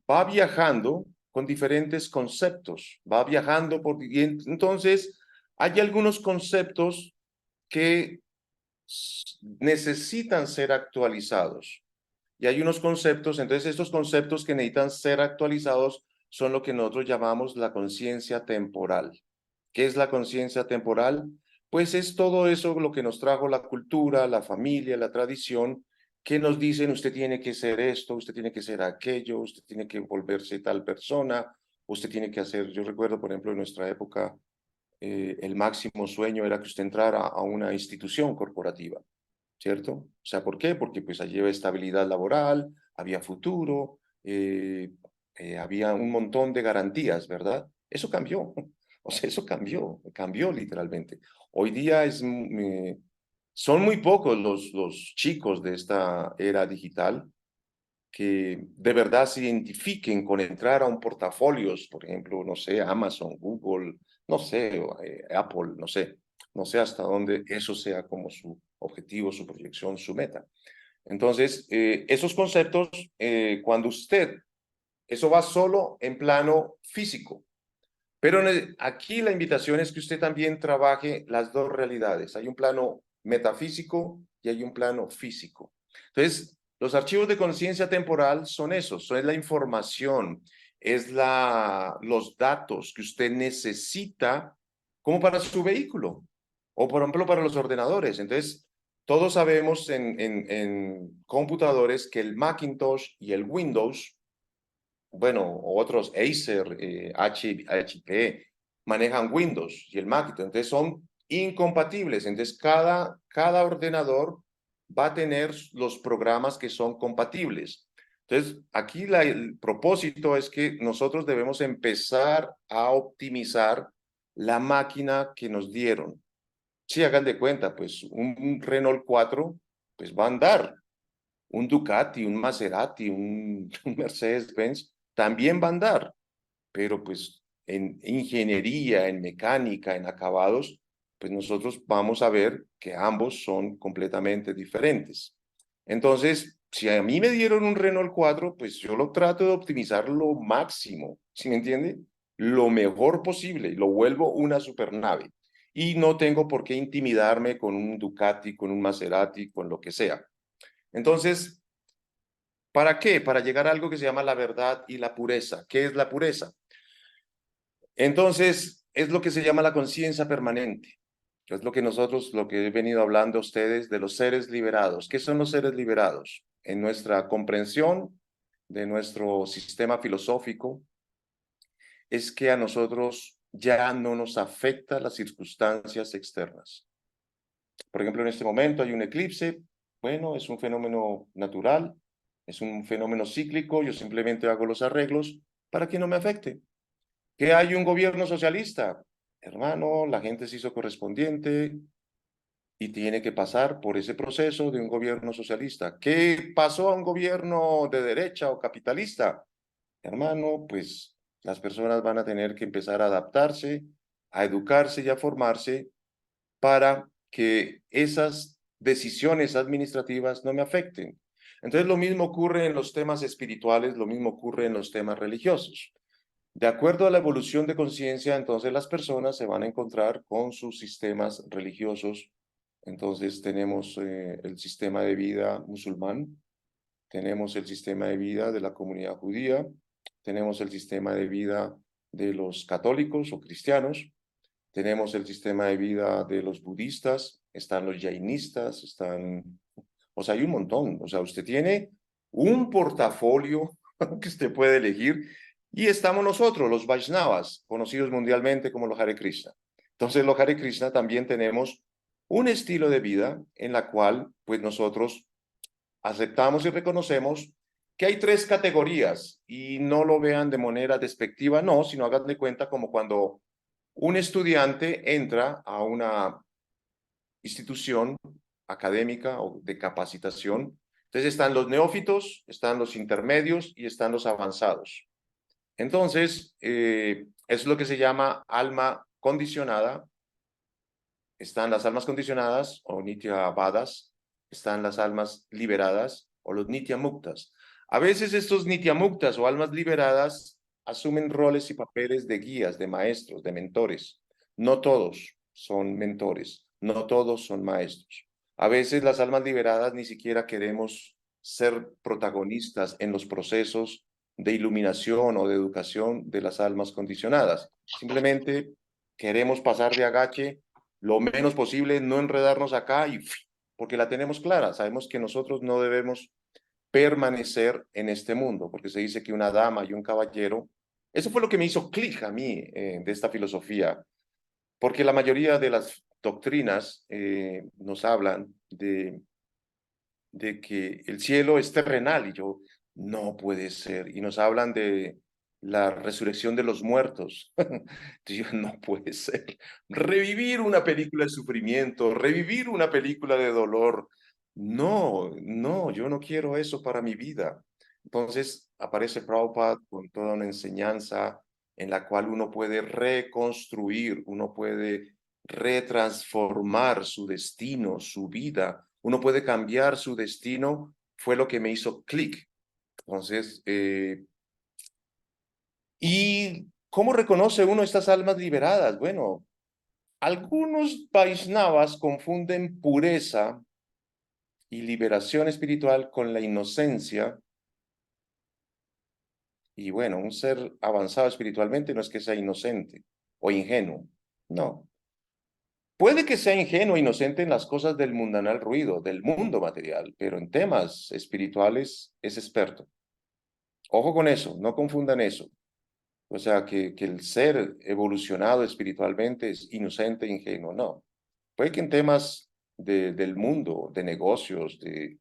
va viajando con diferentes conceptos, va viajando y entonces hay algunos conceptos que necesitan ser actualizados. Y hay unos conceptos, entonces estos conceptos que necesitan ser actualizados son lo que nosotros llamamos la conciencia temporal. ¿Qué es la conciencia temporal? Pues es todo eso lo que nos trajo la cultura, la familia, la tradición, que nos dicen: usted tiene que ser esto, usted tiene que ser aquello, usted tiene que volverse tal persona, usted tiene que hacer. Yo recuerdo, por ejemplo, en nuestra época, el máximo sueño era que usted entrara a una institución corporativa, ¿cierto? O sea, ¿por qué? Porque pues allí había estabilidad laboral, había futuro, había un montón de garantías, ¿verdad? Eso cambió, o sea, eso cambió literalmente. Hoy día son muy pocos los chicos de esta era digital que de verdad se identifiquen con entrar a un portafolios, por ejemplo, no sé, Amazon, Google, no sé, Apple, no sé hasta dónde eso sea como su objetivo, su proyección, su meta. Entonces, esos conceptos, cuando eso va solo en plano físico, pero aquí la invitación es que usted también trabaje las dos realidades. Hay un plano metafísico y hay un plano físico. Entonces, los archivos de conciencia temporal son esos, son la información, es los datos que usted necesita como para su vehículo o, por ejemplo, para los ordenadores. Entonces, todos sabemos en computadores que el Macintosh y el Windows, bueno, otros Acer, HP, manejan Windows y el Macintosh. Entonces, son incompatibles. Entonces, cada ordenador va a tener los programas que son compatibles. Entonces, aquí el propósito es que nosotros debemos empezar a optimizar la máquina que nos dieron. Si hagan de cuenta, pues un Renault 4, pues va a andar. Un Ducati, un Maserati, un Mercedes-Benz, también va a andar. Pero pues en ingeniería, en mecánica, en acabados, pues nosotros vamos a ver que ambos son completamente diferentes. Entonces, si a mí me dieron un Renault 4, pues yo lo trato de optimizar lo máximo, ¿sí me entiende? Lo mejor posible y lo vuelvo una supernave. Y no tengo por qué intimidarme con un Ducati, con un Maserati, con lo que sea. Entonces, ¿para qué? Para llegar a algo que se llama la verdad y la pureza. ¿Qué es la pureza? Entonces, es lo que se llama la conciencia permanente. Es lo que nosotros, lo que he venido hablando a ustedes de los seres liberados. ¿Qué son los seres liberados? En nuestra comprensión de nuestro sistema filosófico, es que a nosotros ya no nos afecta las circunstancias externas. Por ejemplo, en este momento hay un eclipse. Bueno, es un fenómeno natural, es un fenómeno cíclico. Yo simplemente hago los arreglos para que no me afecte. ¿Que hay un gobierno socialista? Hermano, la gente se hizo correspondiente y tiene que pasar por ese proceso de un gobierno socialista. ¿Qué pasó a un gobierno de derecha o capitalista? Hermano, pues las personas van a tener que empezar a adaptarse, a educarse y a formarse para que esas decisiones administrativas no me afecten. Entonces, lo mismo ocurre en los temas espirituales, lo mismo ocurre en los temas religiosos. De acuerdo a la evolución de conciencia, entonces las personas se van a encontrar con sus sistemas religiosos. Entonces tenemos el sistema de vida musulmán, tenemos el sistema de vida de la comunidad judía, tenemos el sistema de vida de los católicos o cristianos, tenemos el sistema de vida de los budistas, están los jainistas, o sea, hay un montón. O sea, usted tiene un portafolio que usted puede elegir y estamos nosotros, los Vaishnavas, conocidos mundialmente como los Hare Krishna. Entonces, los Hare Krishna también tenemos un estilo de vida en la cual, pues nosotros aceptamos y reconocemos que hay tres categorías y no lo vean de manera despectiva, no, sino hagan de cuenta como cuando un estudiante entra a una institución académica o de capacitación. Entonces están los neófitos, están los intermedios y están los avanzados. Entonces, es lo que se llama alma condicionada. Están las almas condicionadas o nityavadas, están las almas liberadas o los nityamuktas. A veces estos nityamuktas o almas liberadas asumen roles y papeles de guías, de maestros, de mentores. No todos son mentores, no todos son maestros. A veces las almas liberadas ni siquiera queremos ser protagonistas en los procesos de iluminación o de educación de las almas condicionadas. Simplemente queremos pasar de agache lo menos posible, no enredarnos acá y porque la tenemos clara, sabemos que nosotros no debemos permanecer en este mundo, porque se dice que una dama y un caballero, eso fue lo que me hizo clic a mí de esta filosofía, porque la mayoría de las doctrinas nos hablan de que el cielo es terrenal y yo, no puede ser, y nos hablan de la resurrección de los muertos. Yo, no puede ser. Revivir una película de sufrimiento, revivir una película de dolor. No, no, yo no quiero eso para mi vida. Entonces aparece Prabhupada con toda una enseñanza en la cual uno puede reconstruir, uno puede retransformar su destino, su vida, uno puede cambiar su destino, fue lo que me hizo clic. Entonces, ¿y cómo reconoce uno estas almas liberadas? Bueno, algunos Vaishnavas confunden pureza y liberación espiritual con la inocencia. Y bueno, un ser avanzado espiritualmente no es que sea inocente o ingenuo, no. Puede que sea ingenuo e inocente en las cosas del mundanal ruido, del mundo material, pero en temas espirituales es experto. Ojo con eso, no confundan eso. O sea, que el ser evolucionado espiritualmente es inocente e ingenuo, no. Puede que en temas del mundo, de negocios, de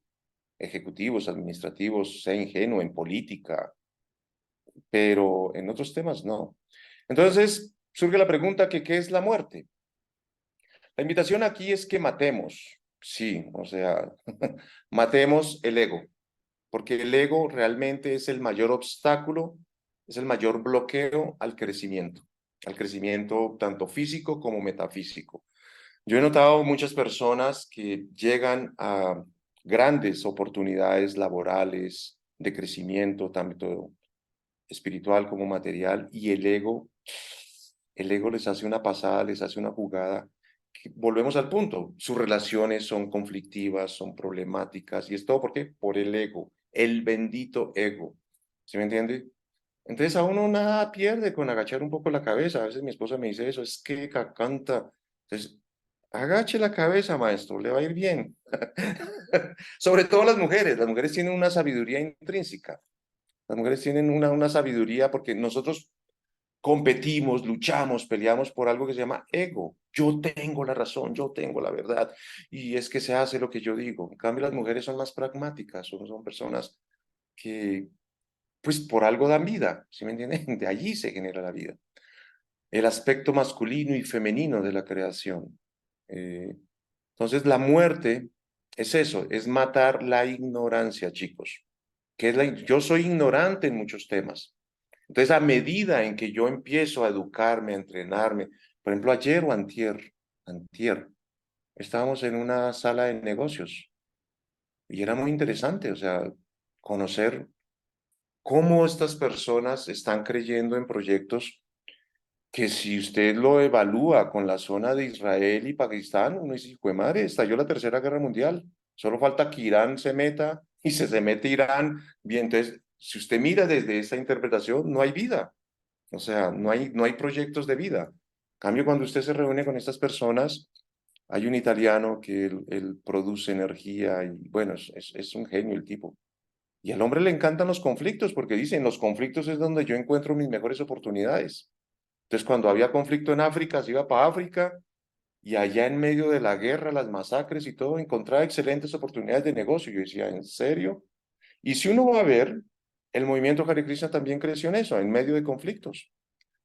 ejecutivos, administrativos, sea ingenuo en política, pero en otros temas no. Entonces, surge la pregunta que ¿qué es la muerte? La invitación aquí es que matemos, sí, o sea, matemos el ego, porque el ego realmente es el mayor obstáculo, es el mayor bloqueo al crecimiento tanto físico como metafísico. Yo he notado muchas personas que llegan a grandes oportunidades laborales, de crecimiento, tanto espiritual como material, y el ego les hace una pasada, les hace una jugada. Volvemos al punto, sus relaciones son conflictivas, son problemáticas, y es todo ¿por qué? Por el ego, el bendito ego. ¿Sí me entiende? Entonces a uno nada pierde con agachar un poco la cabeza. A veces mi esposa me dice eso, es que canta. Entonces, agache la cabeza, maestro, le va a ir bien. Sobre todo las mujeres tienen una sabiduría intrínseca. Las mujeres tienen una sabiduría porque nosotros competimos, luchamos, peleamos por algo que se llama ego. Yo tengo la razón, yo tengo la verdad, y es que se hace lo que yo digo. En cambio, las mujeres son más pragmáticas, son personas que, pues, por algo dan vida, ¿sí me entienden? De allí se genera la vida. El aspecto masculino y femenino de la creación. Eh, entonces, la muerte es eso, es matar la ignorancia, chicos. Yo soy ignorante en muchos temas. Entonces, a medida en que yo empiezo a educarme, a entrenarme, por ejemplo, ayer o antier, estábamos en una sala de negocios y era muy interesante, o sea, conocer cómo estas personas están creyendo en proyectos que si usted lo evalúa con la zona de Israel y Pakistán, uno dice, hijo de madre, estalló la Tercera Guerra Mundial, solo falta que Irán se meta y se mete Irán. Bien, entonces, si usted mira desde esa interpretación, no hay vida. O sea, no hay proyectos de vida. En cambio, cuando usted se reúne con estas personas, hay un italiano que él produce energía y bueno, es un genio el tipo. Y al hombre le encantan los conflictos porque dicen, los conflictos es donde yo encuentro mis mejores oportunidades. Entonces, cuando había conflicto en África, se iba para África y allá en medio de la guerra, las masacres y todo, encontraba excelentes oportunidades de negocio. Yo decía, ¿en serio? Y si uno va a ver, el movimiento Hare Krishna también creció en eso, en medio de conflictos.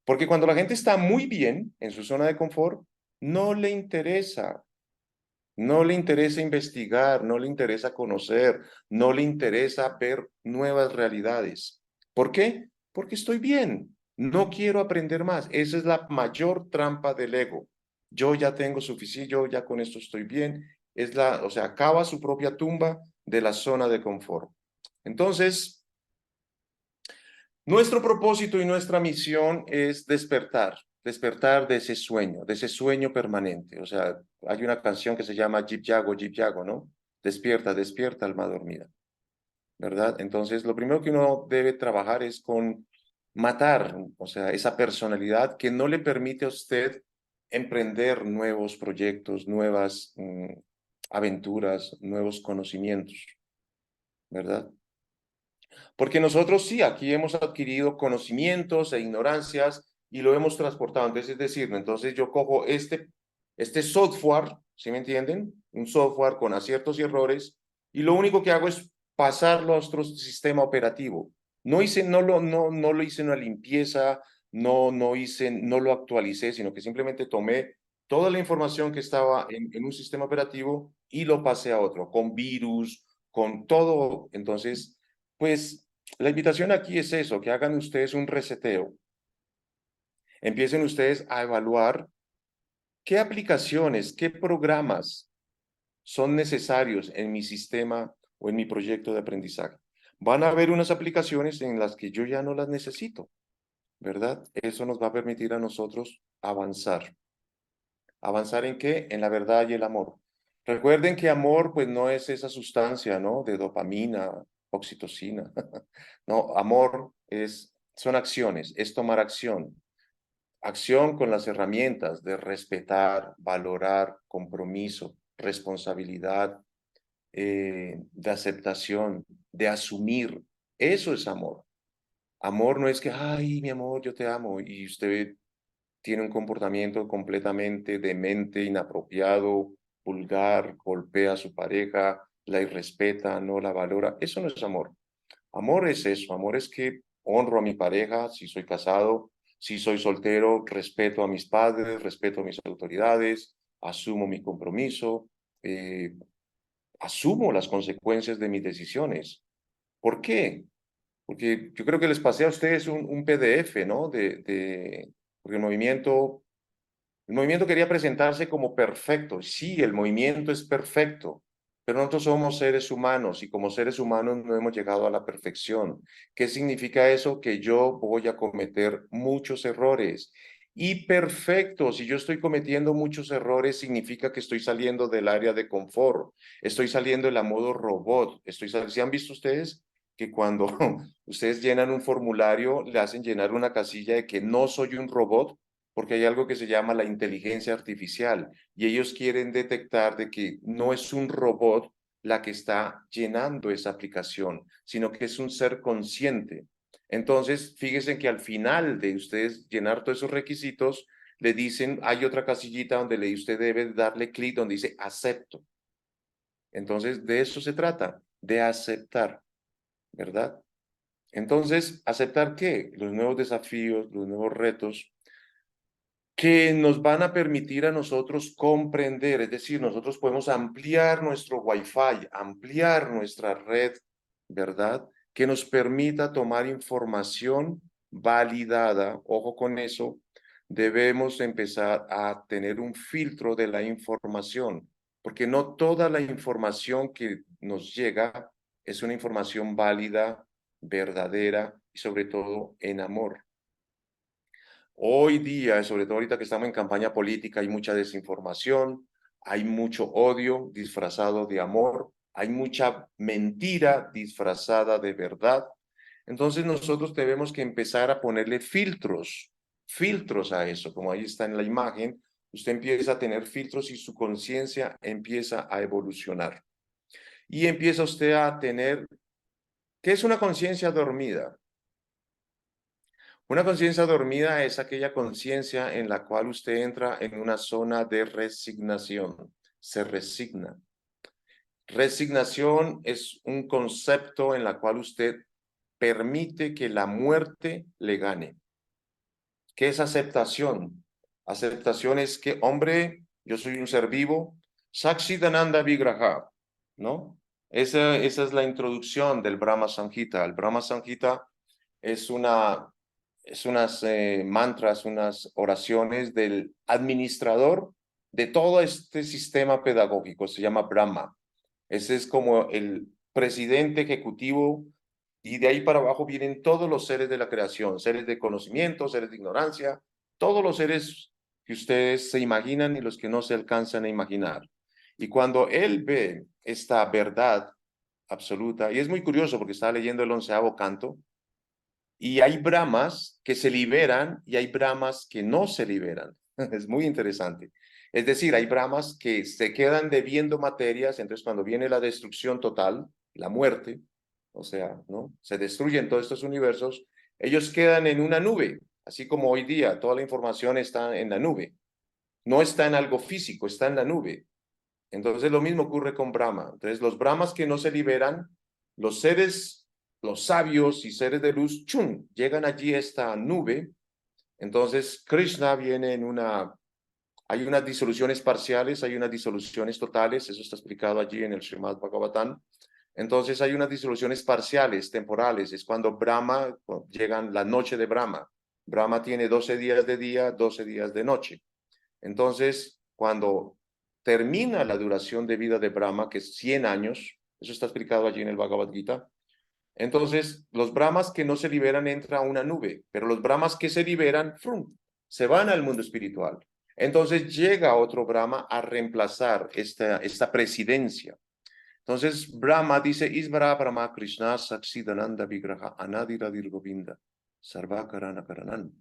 Porque cuando la gente está muy bien en su zona de confort, no le interesa, no le interesa investigar, no le interesa conocer, no le interesa ver nuevas realidades. ¿Por qué? Porque estoy bien, no quiero aprender más. Esa es la mayor trampa del ego. Yo ya tengo suficiente, yo ya con esto estoy bien. O sea, acaba su propia tumba de la zona de confort. Entonces, nuestro propósito y nuestra misión es despertar de ese sueño permanente. O sea, hay una canción que se llama Jeep Yago, ¿no? Despierta, despierta, alma dormida, ¿verdad? Entonces, lo primero que uno debe trabajar es con matar, o sea, esa personalidad que no le permite a usted emprender nuevos proyectos, nuevas aventuras, nuevos conocimientos, ¿verdad? Porque nosotros sí, aquí hemos adquirido conocimientos e ignorancias y lo hemos transportado. Entonces, es decir, entonces yo cojo este software, ¿sí me entienden? Un software con aciertos y errores, y lo único que hago es pasarlo a nuestro sistema operativo. No lo hice una limpieza, no lo actualicé, sino que simplemente tomé toda la información que estaba en un sistema operativo y lo pasé a otro, con virus, con todo. Entonces, pues la invitación aquí es eso, que hagan ustedes un reseteo. Empiecen ustedes a evaluar qué aplicaciones, qué programas son necesarios en mi sistema o en mi proyecto de aprendizaje. Van a haber unas aplicaciones en las que yo ya no las necesito, ¿verdad? Eso nos va a permitir a nosotros avanzar. ¿Avanzar en qué? En la verdad y el amor. Recuerden que amor, pues no es esa sustancia, ¿no? De dopamina, oxitocina. No, amor son acciones, es tomar acción. Acción con las herramientas de respetar, valorar, compromiso, responsabilidad, de aceptación, de asumir. Eso es amor. Amor no es que, ay, mi amor, yo te amo, y usted tiene un comportamiento completamente demente, inapropiado, vulgar, golpea a su pareja, la irrespeta, no la valora. Eso no es amor. Amor es eso. Amor es que honro a mi pareja, si soy casado, si soy soltero, respeto a mis padres, respeto a mis autoridades, asumo mi compromiso, eh, asumo las consecuencias de mis decisiones. ¿Por qué? Porque yo creo que les pasé a ustedes un PDF, ¿no? Porque el movimiento quería presentarse como perfecto. Sí, el movimiento es perfecto, pero nosotros somos seres humanos y como seres humanos no hemos llegado a la perfección. ¿Qué significa eso? Que yo voy a cometer muchos errores. Y perfecto, si yo estoy cometiendo muchos errores, significa que estoy saliendo del área de confort, estoy saliendo de la modo robot. ¿Sí han visto ustedes que cuando ustedes llenan un formulario, le hacen llenar una casilla de que no soy un robot? Porque hay algo que se llama la inteligencia artificial y ellos quieren detectar de que no es un robot la que está llenando esa aplicación, sino que es un ser consciente. Entonces, fíjense que al final de ustedes llenar todos esos requisitos, le dicen, hay otra casillita donde usted debe darle clic donde dice acepto. Entonces, de eso se trata, de aceptar, ¿verdad? Entonces, ¿aceptar qué? Los nuevos desafíos, los nuevos retos que nos van a permitir a nosotros comprender, es decir, nosotros podemos ampliar nuestro Wi-Fi, ampliar nuestra red, ¿verdad? Que nos permita tomar información validada. Ojo con eso, debemos empezar a tener un filtro de la información, porque no toda la información que nos llega es una información válida, verdadera y sobre todo en amor. Hoy día, sobre todo ahorita que estamos en campaña política, hay mucha desinformación, hay mucho odio disfrazado de amor, hay mucha mentira disfrazada de verdad. Entonces nosotros tenemos que empezar a ponerle filtros a eso, como ahí está en la imagen, usted empieza a tener filtros y su conciencia empieza a evolucionar. Y empieza usted a tener, ¿qué es una conciencia dormida? Una conciencia dormida es aquella conciencia en la cual usted entra en una zona de resignación, se resigna. Resignación es un concepto en la cual usted permite que la muerte le gane. ¿Qué es aceptación? Aceptación es que, hombre, yo soy un ser vivo, Sakshidananda Vigraha, ¿no? Esa es la introducción del Brahma Samhita. El Brahma Samhita es unas mantras, unas oraciones del administrador de todo este sistema pedagógico, se llama Brahma. Ese es como el presidente ejecutivo y de ahí para abajo vienen todos los seres de la creación, seres de conocimiento, seres de ignorancia, todos los seres que ustedes se imaginan y los que no se alcanzan a imaginar. Y cuando él ve esta verdad absoluta, y es muy curioso porque estaba leyendo el 11º canto, y hay brahmas que se liberan y hay brahmas que no se liberan. Es muy interesante. Es decir, hay brahmas que se quedan debiendo materias, entonces cuando viene la destrucción total, la muerte, o sea, ¿no? Se destruyen todos estos universos, ellos quedan en una nube, así como hoy día toda la información está en la nube. No está en algo físico, está en la nube. Entonces lo mismo ocurre con Brahma. Entonces los Brahmas que no se liberan, los seres, los sabios y seres de luz, ¡chum!, llegan allí a esta nube. Entonces Krishna viene hay unas disoluciones parciales, hay unas disoluciones totales, eso está explicado allí en el Srimad Bhagavatam. Entonces hay unas disoluciones parciales, temporales, es cuando Brahma, llegan la noche de Brahma. Brahma tiene 12 días de día, 12 días de noche. Entonces, cuando termina la duración de vida de Brahma, que es 100 años, eso está explicado allí en el Bhagavad Gita, entonces los Brahmas que no se liberan entran a una nube, pero los Brahmas que se liberan, ¡frum!, se van al mundo espiritual. Entonces llega otro Brahma a reemplazar esta presidencia. Entonces Brahma dice, Isvara Brahma Krishna Saksidananda Vigraha Anadiradir Govinda Sarvakarana Karanan.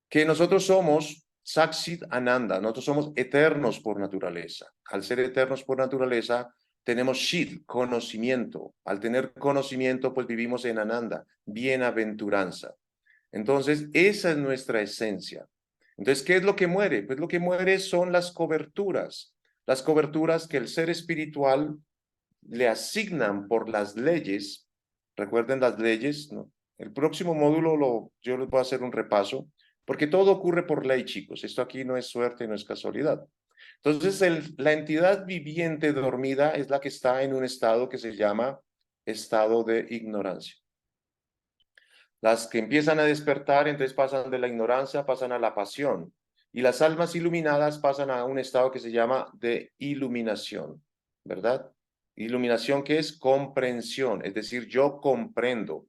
Que nosotros somos Saksit Ananda, nosotros somos eternos por naturaleza. Al ser eternos por naturaleza, tenemos Shid, conocimiento. Al tener conocimiento, pues vivimos en Ananda, bienaventuranza. Entonces, esa es nuestra esencia. Entonces, ¿qué es lo que muere? Pues lo que muere son las coberturas que el ser espiritual le asignan por las leyes. Recuerden las leyes, ¿no? El próximo módulo yo les voy a hacer un repaso, porque todo ocurre por ley, chicos. Esto aquí no es suerte, no es casualidad. Entonces, la entidad viviente dormida es la que está en un estado que se llama estado de ignorancia. Las que empiezan a despertar, entonces pasan de la ignorancia, pasan a la pasión. Y las almas iluminadas pasan a un estado que se llama de iluminación, ¿verdad? Iluminación que es comprensión, es decir, yo comprendo.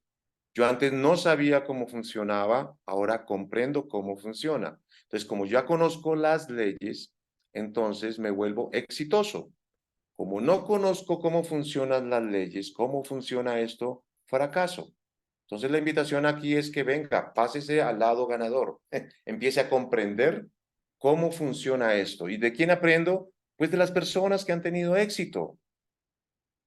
Yo antes no sabía cómo funcionaba, ahora comprendo cómo funciona. Entonces, como ya conozco las leyes, entonces me vuelvo exitoso. Como no conozco cómo funcionan las leyes, cómo funciona esto, fracaso. Entonces la invitación aquí es que venga, pásese al lado ganador, empiece a comprender cómo funciona esto. ¿Y de quién aprendo? Pues de las personas que han tenido éxito.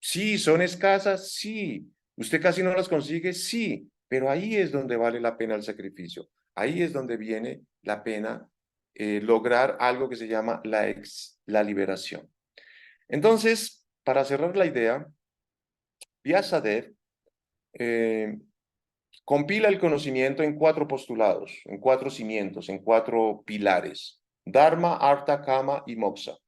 Sí, son escasas, sí. Usted casi no las consigue, sí, pero ahí es donde vale la pena el sacrificio. Ahí es donde viene la pena lograr algo que se llama la liberación. Entonces, para cerrar la idea, Vyasadeva compila el conocimiento en 4 postulados, en 4 cimientos, en 4 pilares: Dharma, Artha, Kama y Moksha.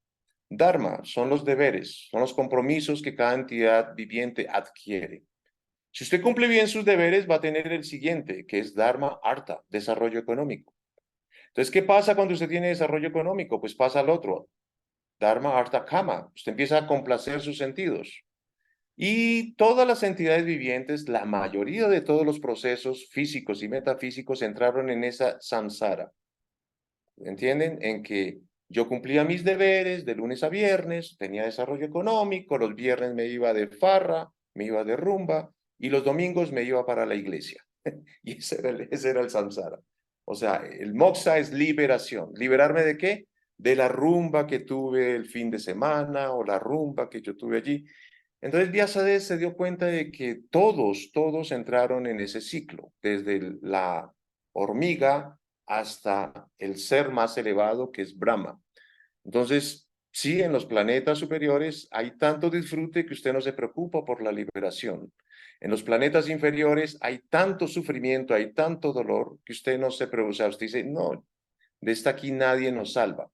Dharma son los deberes, son los compromisos que cada entidad viviente adquiere. Si usted cumple bien sus deberes, va a tener el siguiente, que es Dharma, Artha, desarrollo económico. Entonces, ¿qué pasa cuando usted tiene desarrollo económico? Pues pasa al otro, Dharma, Artha, Kama. Usted empieza a complacer sus sentidos. Y todas las entidades vivientes, la mayoría de todos los procesos físicos y metafísicos entraron en esa samsara. ¿Entienden? En que yo cumplía mis deberes de lunes a viernes, tenía desarrollo económico, los viernes me iba de farra, me iba de rumba, y los domingos me iba para la iglesia. Y ese era el samsara. O sea, el moksha es liberación. ¿Liberarme de qué? De la rumba que tuve el fin de semana o la rumba que yo tuve allí. Entonces Vyasadeva se dio cuenta de que todos entraron en ese ciclo, desde la hormiga hasta el ser más elevado que es Brahma. Entonces, sí, en los planetas superiores hay tanto disfrute que usted no se preocupa por la liberación. En los planetas inferiores hay tanto sufrimiento, hay tanto dolor que usted no se preocupa. Usted dice, no, de esta aquí nadie nos salva.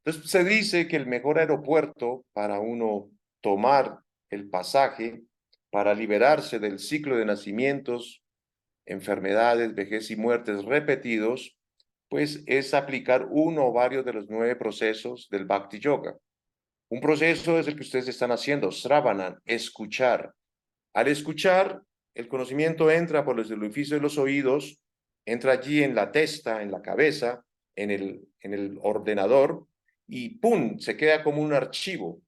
Entonces se dice que el mejor aeropuerto para uno tomar el pasaje, para liberarse del ciclo de nacimientos, enfermedades, vejez y muertes repetidos, pues es aplicar uno o varios de los 9 procesos del Bhakti Yoga. Un proceso es el que ustedes están haciendo, Sravanan, escuchar. Al escuchar, el conocimiento entra por los orificios de los oídos, entra allí en la testa, en la cabeza, en el ordenador, y ¡pum!, se queda como un archivo.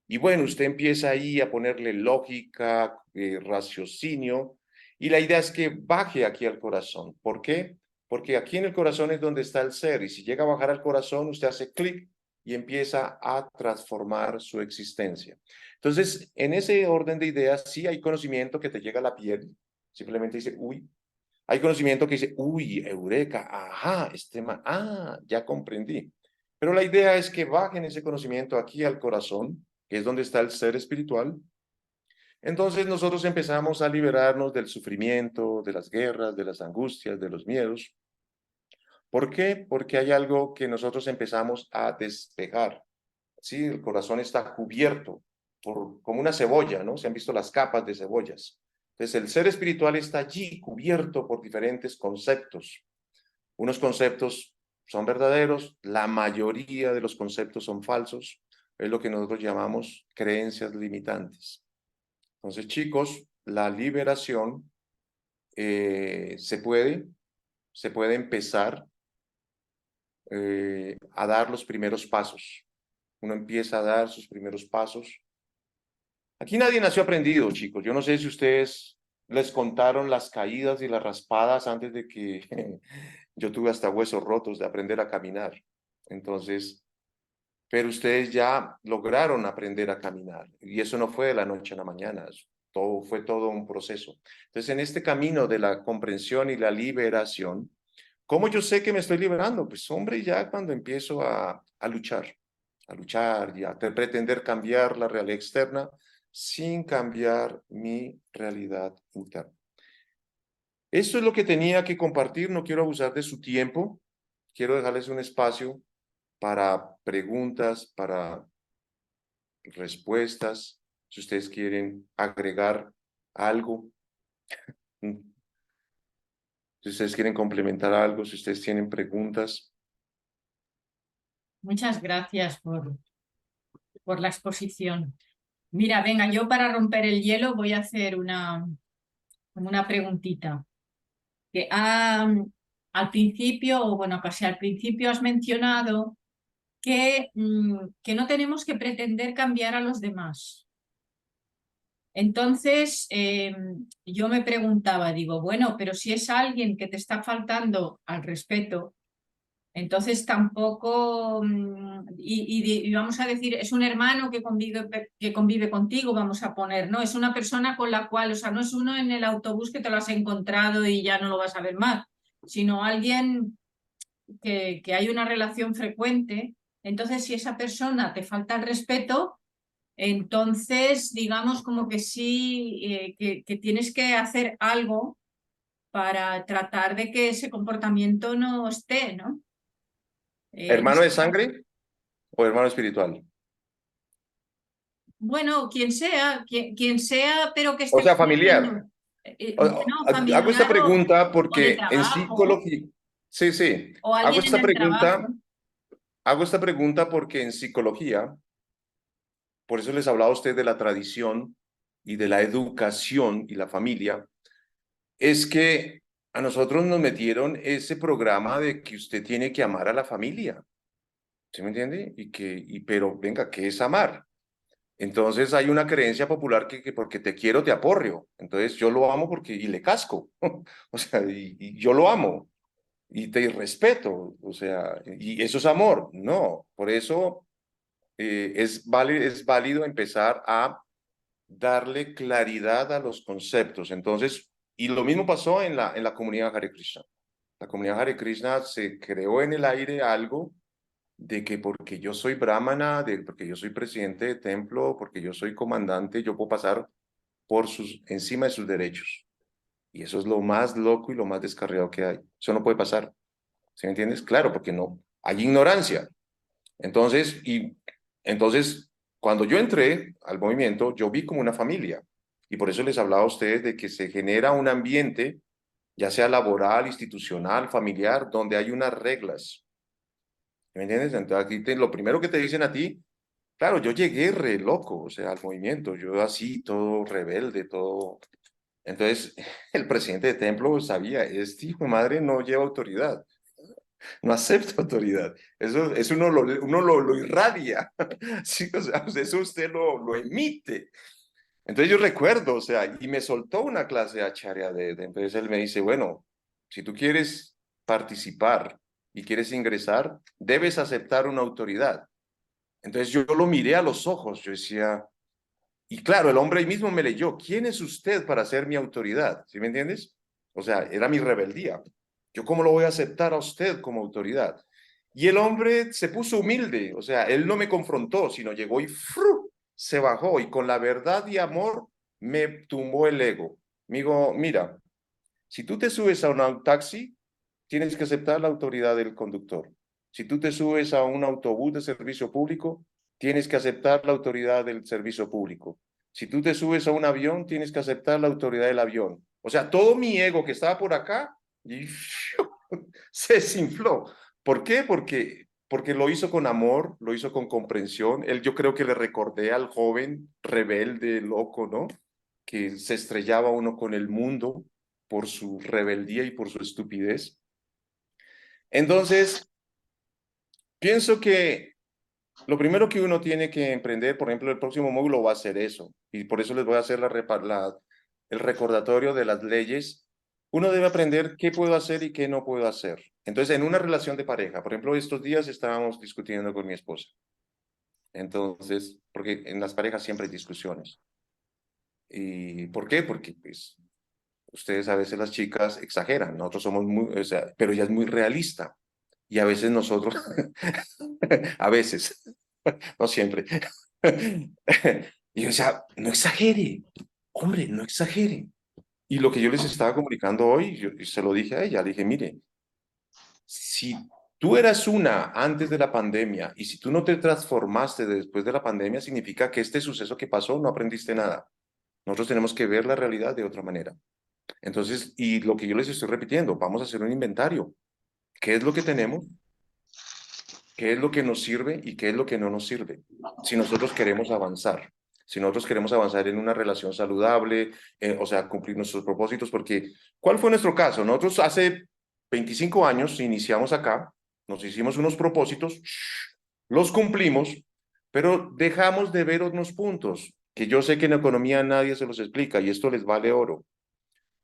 Y bueno, usted empieza ahí a ponerle lógica, raciocinio, y la idea es que baje aquí al corazón. ¿Por qué? Porque aquí en el corazón es donde está el ser, y si llega a bajar al corazón, usted hace clic y empieza a transformar su existencia. Entonces, en ese orden de ideas, sí hay conocimiento que te llega a la piel, simplemente dice, uy. Hay conocimiento que dice, uy, eureka, ajá, ya comprendí. Pero la idea es que bajen ese conocimiento aquí al corazón, que es donde está el ser espiritual. Entonces nosotros empezamos a liberarnos del sufrimiento, de las guerras, de las angustias, de los miedos. ¿Por qué? Porque hay algo que nosotros empezamos a despejar. Sí, el corazón está cubierto como una cebolla, ¿no? Se han visto las capas de cebollas. Entonces, el ser espiritual está allí cubierto por diferentes conceptos. Unos conceptos son verdaderos, la mayoría de los conceptos son falsos. Es lo que nosotros llamamos creencias limitantes. Entonces, chicos, la liberación se puede empezar a dar los primeros pasos. Uno empieza a dar sus primeros pasos. Aquí nadie nació aprendido, chicos. Yo no sé si ustedes les contaron las caídas y las raspadas antes de que yo tuve hasta huesos rotos de aprender a caminar. Entonces, pero ustedes ya lograron aprender a caminar y eso no fue de la noche a la mañana, fue todo un proceso. Entonces, en este camino de la comprensión y la liberación, ¿cómo yo sé que me estoy liberando? Pues hombre, ya cuando empiezo a luchar y a pretender cambiar la realidad externa sin cambiar mi realidad interna. Esto es lo que tenía que compartir, no quiero abusar de su tiempo, quiero dejarles un espacio para preguntas, para respuestas, si ustedes quieren agregar algo, si ustedes quieren complementar algo, si ustedes tienen preguntas. Muchas gracias por la exposición. Mira, venga, yo para romper el hielo voy a hacer una preguntita. Que, al principio, o bueno, casi al principio has mencionado que no tenemos que pretender cambiar a los demás. Entonces, yo me preguntaba, digo, bueno, pero si es alguien que te está faltando al respeto, entonces tampoco, y vamos a decir, es un hermano que convive contigo, vamos a poner, ¿no? Es una persona con la cual, o sea, no es uno en el autobús que te lo has encontrado y ya no lo vas a ver más, sino alguien que hay una relación frecuente. Entonces, si esa persona te falta el respeto, entonces, digamos como que sí, que tienes que hacer algo para tratar de que ese comportamiento no esté, ¿no? No ¿Hermano sé. de sangre o hermano espiritual? Bueno, quien sea, pero que O esté sea, familiar. conviviendo. Bueno, Hago esta familiar pregunta o de porque en trabajo, psicología, sí, sí, o alguien en el trabajo. hago esta pregunta porque en psicología, por eso les hablaba a usted de la tradición y de la educación y la familia, es que a nosotros nos metieron ese programa de que usted tiene que amar a la familia, ¿sí me entiende? Pero venga, ¿qué es amar? Entonces hay una creencia popular que porque te quiero te aporreo. Entonces yo lo amo porque y le casco. O sea, y yo lo amo y te respeto. O sea, y eso es amor. No, por eso es válido empezar a darle claridad a los conceptos. Entonces, y lo mismo pasó en la comunidad Hare Krishna. La comunidad Hare Krishna se creó en el aire algo de que porque yo soy brahmana, porque yo soy presidente de templo, porque yo soy comandante, yo puedo pasar encima de sus derechos. Y eso es lo más loco y lo más descarriado que hay. Eso no puede pasar. ¿Sí me entiendes? Claro, porque no. Hay ignorancia. Entonces, cuando yo entré al movimiento, yo vi como una familia. Y por eso les hablaba a ustedes de que se genera un ambiente, ya sea laboral, institucional, familiar, donde hay unas reglas. ¿Me entiendes? Entonces, lo primero que te dicen a ti, claro, yo llegué re loco, o sea, al movimiento, yo así, todo rebelde, todo. Entonces, el presidente de templo sabía, este hijo de madre no lleva autoridad, no acepta autoridad. Eso uno lo irradia, sí, o sea, eso usted lo emite. Entonces yo recuerdo, o sea, y me soltó una clase de acharya entonces él me dice, bueno, si tú quieres participar y quieres ingresar, debes aceptar una autoridad. Entonces yo lo miré a los ojos, yo decía, y claro, el hombre ahí mismo me leyó, ¿quién es usted para ser mi autoridad? ¿Sí me entiendes? O sea, era mi rebeldía. ¿Yo cómo lo voy a aceptar a usted como autoridad? Y el hombre se puso humilde, o sea, él no me confrontó, sino llegó y ¡fru! Se bajó y con la verdad y amor me tumbó el ego. Me dijo, mira, si tú te subes a un taxi, tienes que aceptar la autoridad del conductor. Si tú te subes a un autobús de servicio público, tienes que aceptar la autoridad del servicio público. Si tú te subes a un avión, tienes que aceptar la autoridad del avión. O sea, todo mi ego que estaba por acá y se desinfló. ¿Por qué? Porque lo hizo con amor, lo hizo con comprensión. Yo creo que le recordé al joven rebelde, loco, ¿no? Que se estrellaba uno con el mundo por su rebeldía y por su estupidez. Entonces, Pienso que lo primero que uno tiene que emprender, por ejemplo, el próximo módulo va a ser eso, y por eso les voy a hacer el recordatorio de las leyes. Uno debe aprender qué puedo hacer y qué no puedo hacer. Entonces, en una relación de pareja, por ejemplo, estos días estábamos discutiendo con mi esposa. Entonces, porque en las parejas siempre hay discusiones. ¿Y por qué? Porque, pues, ustedes a veces las chicas exageran, nosotros somos muy, o sea, pero ella es muy realista. Y a veces nosotros, a veces, no siempre. Y yo decía, no exagere, hombre, no exagere. Y lo que yo les estaba comunicando hoy, yo se lo dije a ella, le dije, mire, si tú eras una antes de la pandemia y si tú no te transformaste después de la pandemia, significa que este suceso que pasó no aprendiste nada. Nosotros tenemos que ver la realidad de otra manera. Entonces, y lo que yo les estoy repitiendo, vamos a hacer un inventario. ¿Qué es lo que tenemos? ¿Qué es lo que nos sirve y qué es lo que no nos sirve? Si nosotros queremos avanzar, si nosotros queremos avanzar en una relación saludable, o sea, cumplir nuestros propósitos, porque ¿cuál fue nuestro caso? Nosotros hace 25 años iniciamos acá, nos hicimos unos propósitos, los cumplimos, pero dejamos de ver unos puntos que yo sé que en economía nadie se los explica y esto les vale oro.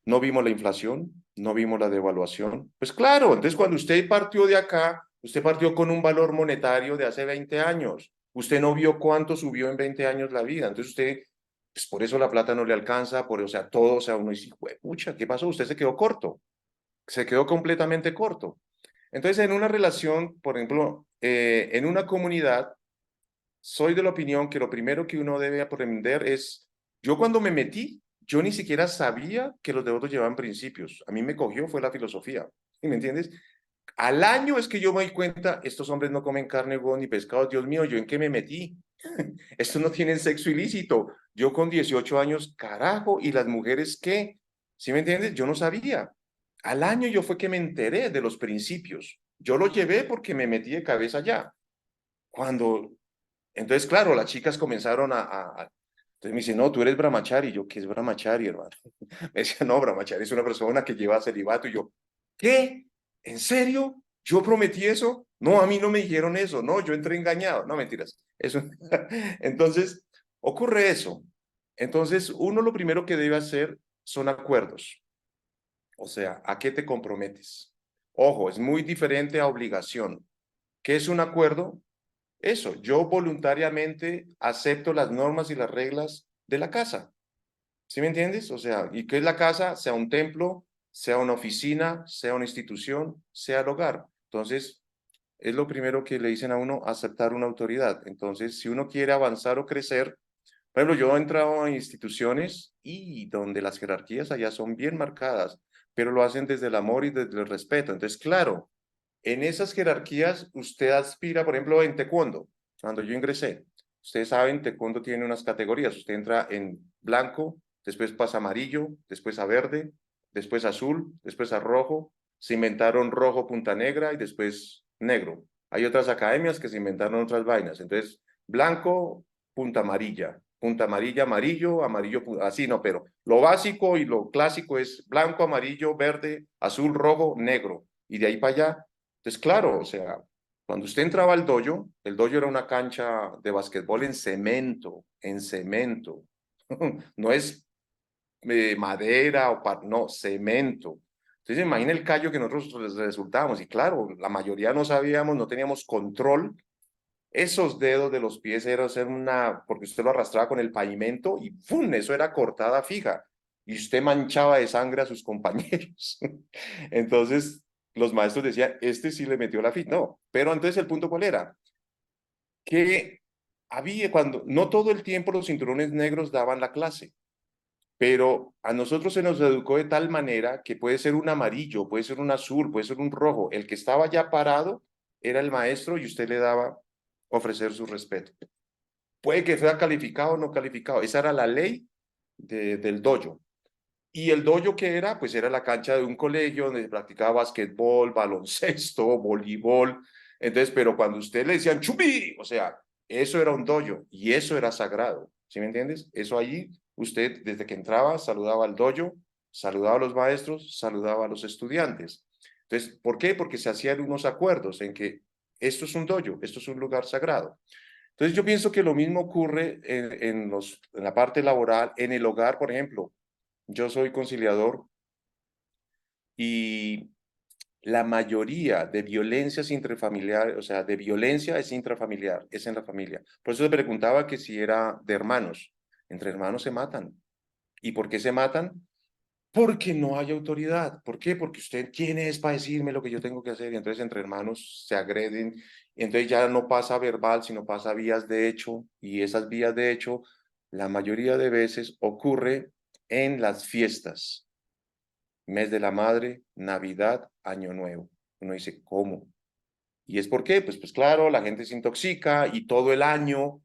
No vimos la inflación, no vimos la devaluación. Pues claro, entonces cuando usted partió de acá, usted partió con un valor monetario de hace 20 años. Usted no vio cuánto subió en 20 años la vida. Entonces usted, pues por eso la plata no le alcanza, o sea, todo, o sea, uno dice, pucha, ¿qué pasó? Usted se quedó corto, se quedó completamente corto. Entonces, en una relación, por ejemplo, en una comunidad, soy de la opinión que lo primero que uno debe aprender es, yo cuando me metí, yo ni siquiera sabía que los devotos llevaban principios. A mí me cogió fue la filosofía. ¿Sí me entiendes? Al año es que yo me di cuenta, estos hombres no comen carne, huevo, ni pescado. Dios mío, ¿yo en qué me metí? Estos no tienen sexo ilícito. Yo con 18 años, carajo, ¿y las mujeres qué? ¿Sí me entiendes? Yo no sabía. Al año yo fue que me enteré de los principios. Yo lo llevé porque me metí de cabeza allá. Cuando entonces, claro, las chicas comenzaron entonces me dice, no, tú eres brahmachari. Y yo, ¿qué es brahmachari, hermano? Me decía, no, brahmachari es una persona que lleva celibato. Y yo, ¿qué? ¿En serio? ¿Yo prometí eso? No, a mí no me dijeron eso. No, yo entré engañado. No, mentiras. Eso. Entonces, ocurre eso. Entonces, uno lo primero que debe hacer son acuerdos. O sea, ¿a qué te comprometes? Ojo, es muy diferente a obligación. ¿Qué es un acuerdo? Eso, yo voluntariamente acepto las normas y las reglas de la casa. ¿Sí me entiendes? O sea, ¿y qué es la casa? Sea un templo, sea una oficina, sea una institución, sea el hogar. Entonces, es lo primero que le dicen a uno, aceptar una autoridad. Entonces, si uno quiere avanzar o crecer, por ejemplo, yo he entrado a instituciones y donde las jerarquías allá son bien marcadas, pero lo hacen desde el amor y desde el respeto. Entonces, claro, en esas jerarquías, usted aspira, por ejemplo, en taekwondo. Cuando yo ingresé, ustedes saben, taekwondo tiene unas categorías. Usted entra en blanco, después pasa a amarillo, después a verde, después a azul, después a rojo. Se inventaron rojo punta negra y después negro. Hay otras academias que se inventaron otras vainas. Entonces, blanco, punta amarilla, amarillo, amarillo, así no, pero lo básico y lo clásico es blanco, amarillo, verde, azul, rojo, negro. Y de ahí para allá entonces, claro, o sea, cuando usted entraba al dojo, el dojo era una cancha de basquetbol en cemento, en cemento. No es madera o no, cemento. Entonces, imagina el callo que nosotros resultábamos. Y claro, la mayoría no sabíamos, no teníamos control. Esos dedos de los pies eran porque usted lo arrastraba con el pavimento y ¡pum! Eso era cortada fija. Y usted manchaba de sangre a sus compañeros. Entonces, los maestros decían, este sí le metió la ficha. No, pero entonces el punto ¿cuál era? Que había cuando, no todo el tiempo los cinturones negros daban la clase, pero a nosotros se nos educó de tal manera que puede ser un amarillo, puede ser un azul, puede ser un rojo. El que estaba ya parado era el maestro y usted le daba ofrecer su respeto. Puede que sea calificado o no calificado. Esa era la ley del dojo. Y el dojo que era, pues era la cancha de un colegio donde se practicaba basquetbol, baloncesto, voleibol. Entonces, pero cuando usted le decían chubí, o sea, eso era un dojo y eso era sagrado. ¿Sí me entiendes? Eso allí, usted desde que entraba saludaba al dojo, saludaba a los maestros, saludaba a los estudiantes. Entonces, ¿por qué? Porque se hacían unos acuerdos en que esto es un dojo, esto es un lugar sagrado. Entonces yo pienso que lo mismo ocurre en la parte laboral, en el hogar, por ejemplo. Yo soy conciliador y la mayoría de violencias intrafamiliares, o sea, de violencia es intrafamiliar, es en la familia. Por eso te preguntaba que si era de hermanos. Entre hermanos se matan. ¿Y por qué se matan? Porque no hay autoridad. ¿Por qué? Porque usted, ¿quién es para decirme lo que yo tengo que hacer? Y entonces entre hermanos se agreden. Y entonces ya no pasa verbal, sino pasa vías de hecho. Y esas vías de hecho, la mayoría de veces ocurre en las fiestas. Mes de la madre, Navidad, Año Nuevo. Uno dice, ¿cómo? ¿Y es por qué? Pues claro, la gente se intoxica y todo el año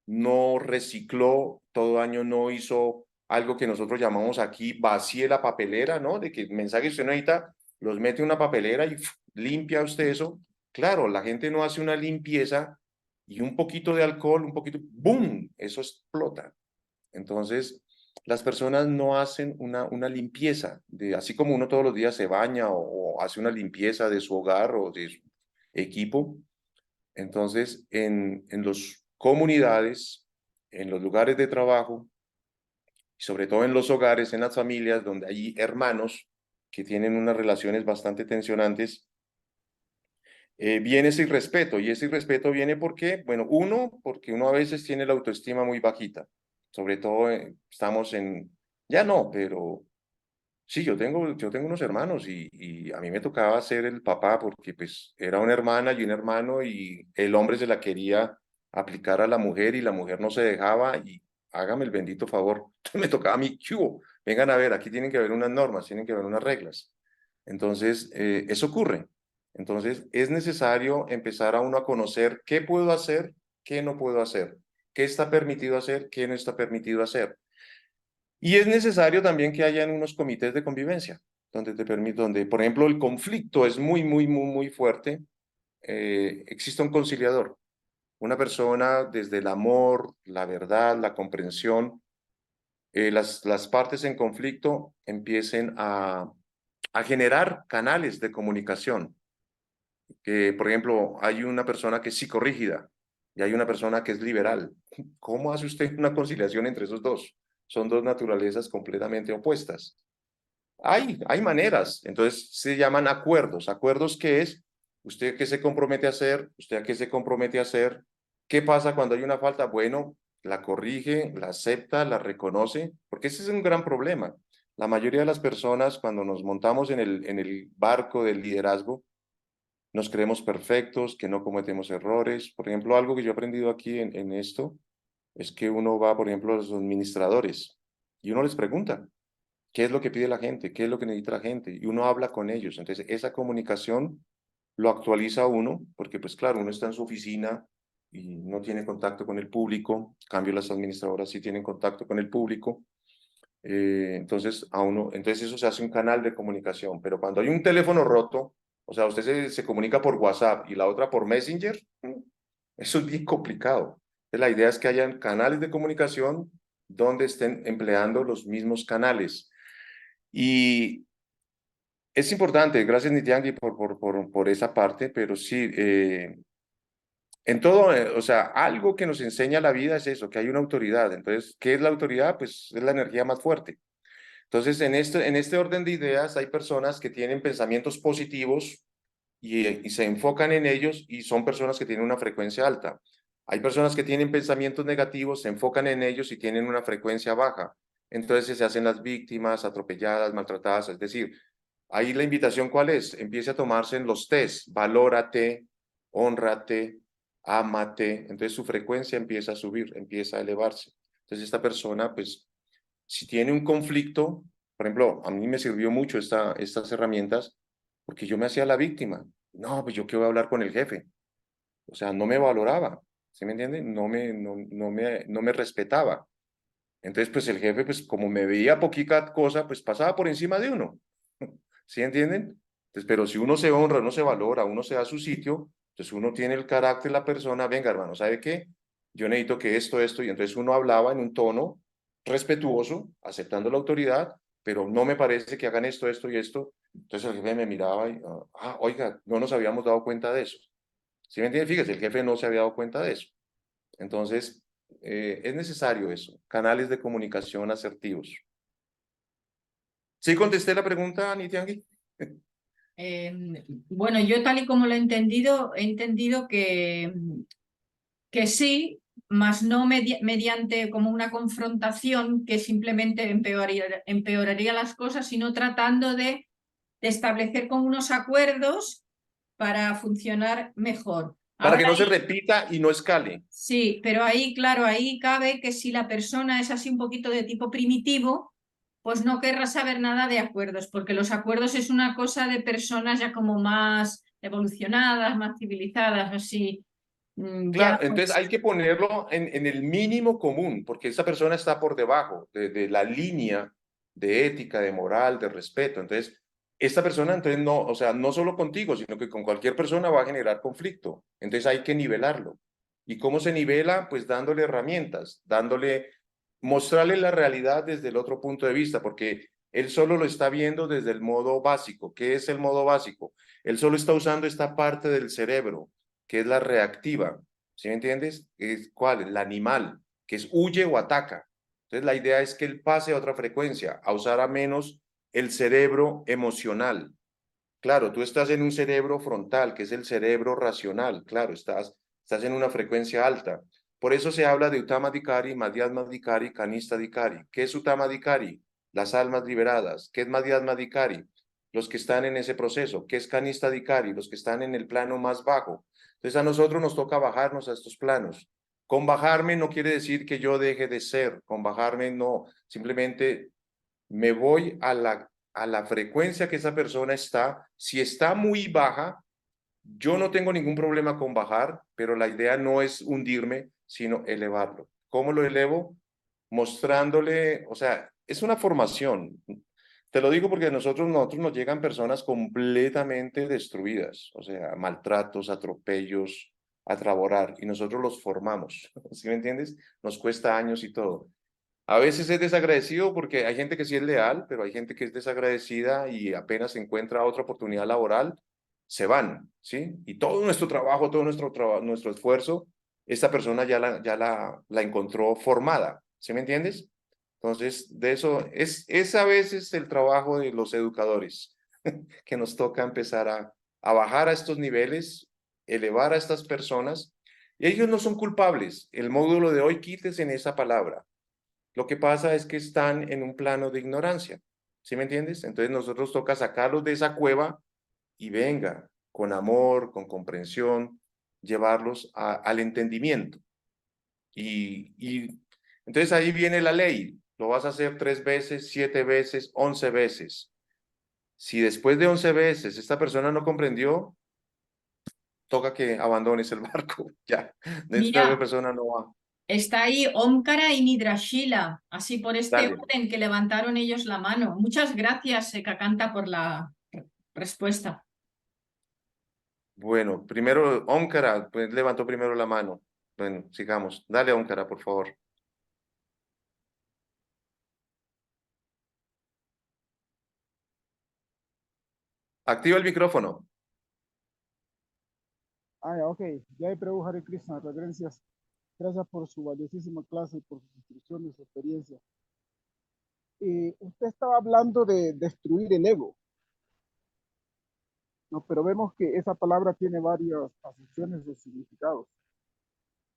no recicló, todo año no hizo algo que nosotros llamamos aquí vacíe la papelera, ¿no? De que mensajes usted no necesita, los mete en una papelera y limpia usted eso. Claro, la gente no hace una limpieza y un poquito de alcohol, un poquito, ¡boom! Eso explota. Entonces, las personas no hacen una limpieza, así como uno todos los días se baña o hace una limpieza de su hogar o de su equipo. Entonces, en las comunidades, en los lugares de trabajo, y sobre todo en los hogares, en las familias, donde hay hermanos que tienen unas relaciones bastante tensionantes, viene ese irrespeto. Y ese irrespeto viene porque, bueno, porque uno a veces tiene la autoestima muy bajita. Sobre todo estamos ya no, pero sí, yo tengo unos hermanos y a mí me tocaba ser el papá porque pues era una hermana y un hermano y el hombre se la quería aplicar a la mujer y la mujer no se dejaba y hágame el bendito favor, me tocaba a mí, ¿qué hubo? Vengan a ver, aquí tienen que haber unas normas, tienen que haber unas reglas. Entonces, eso ocurre. Entonces, es necesario empezar a uno a conocer qué puedo hacer, qué no puedo hacer, qué está permitido hacer, qué no está permitido hacer. Y es necesario también que hayan unos comités de convivencia, donde, por ejemplo, el conflicto es muy, muy, muy, muy fuerte. Existe un conciliador, una persona desde el amor, la verdad, la comprensión, las partes en conflicto empiecen a generar canales de comunicación. Por ejemplo, hay una persona que es psicorrígida y hay una persona que es liberal. ¿Cómo hace usted una conciliación entre esos dos? Son dos naturalezas completamente opuestas. Hay maneras, entonces se llaman acuerdos. ¿Acuerdos qué es? ¿Usted qué se compromete a hacer? ¿Usted a qué se compromete a hacer? ¿Qué pasa cuando hay una falta? Bueno, la corrige, la acepta, la reconoce, porque ese es un gran problema. La mayoría de las personas, cuando nos montamos en el barco del liderazgo, nos creemos perfectos, que no cometemos errores. Por ejemplo, algo que yo he aprendido aquí en esto es que uno va, por ejemplo, a los administradores y uno les pregunta, ¿qué es lo que pide la gente? ¿Qué es lo que necesita la gente? Y uno habla con ellos. Entonces, esa comunicación lo actualiza uno, porque pues claro, uno está en su oficina y no tiene contacto con el público. En cambio, las administradoras sí tienen contacto con el público. Entonces eso se hace un canal de comunicación, pero cuando hay un teléfono roto, o sea, usted se comunica por WhatsApp y la otra por Messenger, eso es bien complicado. Entonces, la idea es que hayan canales de comunicación donde estén empleando los mismos canales. Y es importante, gracias Nitiangui por esa parte, pero sí, en todo, o sea, algo que nos enseña la vida es eso, que hay una autoridad. Entonces, ¿qué es la autoridad? Pues es la energía más fuerte. Entonces, en este orden de ideas, hay personas que tienen pensamientos positivos y se enfocan en ellos y son personas que tienen una frecuencia alta. Hay personas que tienen pensamientos negativos, se enfocan en ellos y tienen una frecuencia baja. Entonces se hacen las víctimas, atropelladas, maltratadas. Es decir, ahí la invitación, ¿cuál es? Empiece a tomarse en los test. Valórate, hónrate, ámate. Entonces su frecuencia empieza a subir, empieza a elevarse. Entonces esta persona, pues, si tiene un conflicto, por ejemplo, a mí me sirvió mucho estas herramientas porque yo me hacía la víctima. No, pues yo qué voy a hablar con el jefe. O sea, no me valoraba, ¿sí me entienden? No me respetaba. Entonces, pues el jefe, pues como me veía poquita cosa, pues pasaba por encima de uno. ¿Sí entienden? Entonces, pero si uno se honra, uno se valora, uno se da su sitio, entonces uno tiene el carácter de la persona, venga hermano, ¿sabe qué? Yo necesito que esto, y entonces uno hablaba en un tono respetuoso, aceptando la autoridad, pero no me parece que hagan esto y esto. Entonces el jefe me miraba y, oiga, no nos habíamos dado cuenta de eso. ¿Sí me entiende? Fíjese, el jefe no se había dado cuenta de eso. Entonces, es necesario eso, canales de comunicación asertivos. ¿Sí contesté la pregunta, Nitiangui? Bueno, yo tal y como lo he entendido que sí, mas no mediante como una confrontación que simplemente empeoraría las cosas, sino tratando de establecer como unos acuerdos para funcionar mejor. Para Ahora que no se repita y no escale. sí, pero ahí, claro, ahí cabe que si la persona es así un poquito de tipo primitivo, pues no querrá saber nada de acuerdos, porque los acuerdos es una cosa de personas ya como más evolucionadas, más civilizadas, así. Ya Claro, entonces pues, hay que ponerlo en el mínimo común, porque esa persona está por debajo de la línea de ética, de moral, de respeto. Entonces, esta persona, entonces no, o sea, no solo contigo, sino que con cualquier persona va a generar conflicto. Entonces hay que nivelarlo. ¿Y cómo se nivela? Pues dándole herramientas, mostrarle la realidad desde el otro punto de vista, porque él solo lo está viendo desde el modo básico. ¿Qué es el modo básico? Él solo está usando esta parte del cerebro, que es la reactiva. ¿Sí me entiendes? ¿Cuál? El animal, que es huye o ataca. Entonces la idea es que él pase a otra frecuencia, a usar a menos el cerebro emocional. Claro, tú estás en un cerebro frontal, que es el cerebro racional. Claro, estás en una frecuencia alta. Por eso se habla de Uttama Dikari, Madhyatma Dikari, Kanista Dikari. ¿Qué es Uttama Dikari? Las almas liberadas. ¿Qué es Madhyatma Dikari? Los que están en ese proceso. ¿Qué es Kanista Dikari? Los que están en el plano más bajo. Entonces a nosotros nos toca bajarnos a estos planos. Con bajarme no quiere decir que yo deje de ser. Con bajarme no. Simplemente me voy a la frecuencia que esa persona está. Si está muy baja, yo no tengo ningún problema con bajar, pero la idea no es hundirme, sino elevarlo. ¿Cómo lo elevo? Mostrándole, o sea, es una formación. Te lo digo porque a nosotros nos llegan personas completamente destruidas, o sea, maltratos, atropellos, a traborar, y nosotros los formamos, ¿sí me entiendes? Nos cuesta años y todo. A veces es desagradecido porque hay gente que sí es leal, pero hay gente que es desagradecida y apenas encuentra otra oportunidad laboral, se van, ¿sí? Y todo nuestro trabajo, todo nuestro esfuerzo, esta persona ya la encontró formada, ¿sí me entiendes? Entonces, de eso es a veces el trabajo de los educadores, que nos toca empezar a bajar a estos niveles, elevar a estas personas, y ellos no son culpables. El módulo de hoy, quítese en esa palabra. Lo que pasa es que están en un plano de ignorancia, ¿sí me entiendes? Entonces nosotros toca sacarlos de esa cueva y venga, con amor, con comprensión, llevarlos al entendimiento. Y entonces ahí viene la ley, lo vas a hacer 3 veces, 7 veces, 11 veces. Si después de 11 veces esta persona no comprendió, toca que abandones el barco, ya, esta mira, persona no va. está ahí Omkara y Nidrashila, así por este Dale. orden que levantaron ellos la mano. Muchas gracias, Kakanta, por la respuesta. Bueno, primero, Óncara, pues levantó primero la mano. Bueno, sigamos. Dale, Óncara, por favor. Activa el micrófono. Ah, ya, ok. Jai Prabhu Hare Krishna, reverencias. Gracias por su valiosísima clase y por sus instrucciones y su experiencia. Usted estaba hablando de destruir el ego, ¿no? Pero vemos que esa palabra tiene varias acepciones o significados,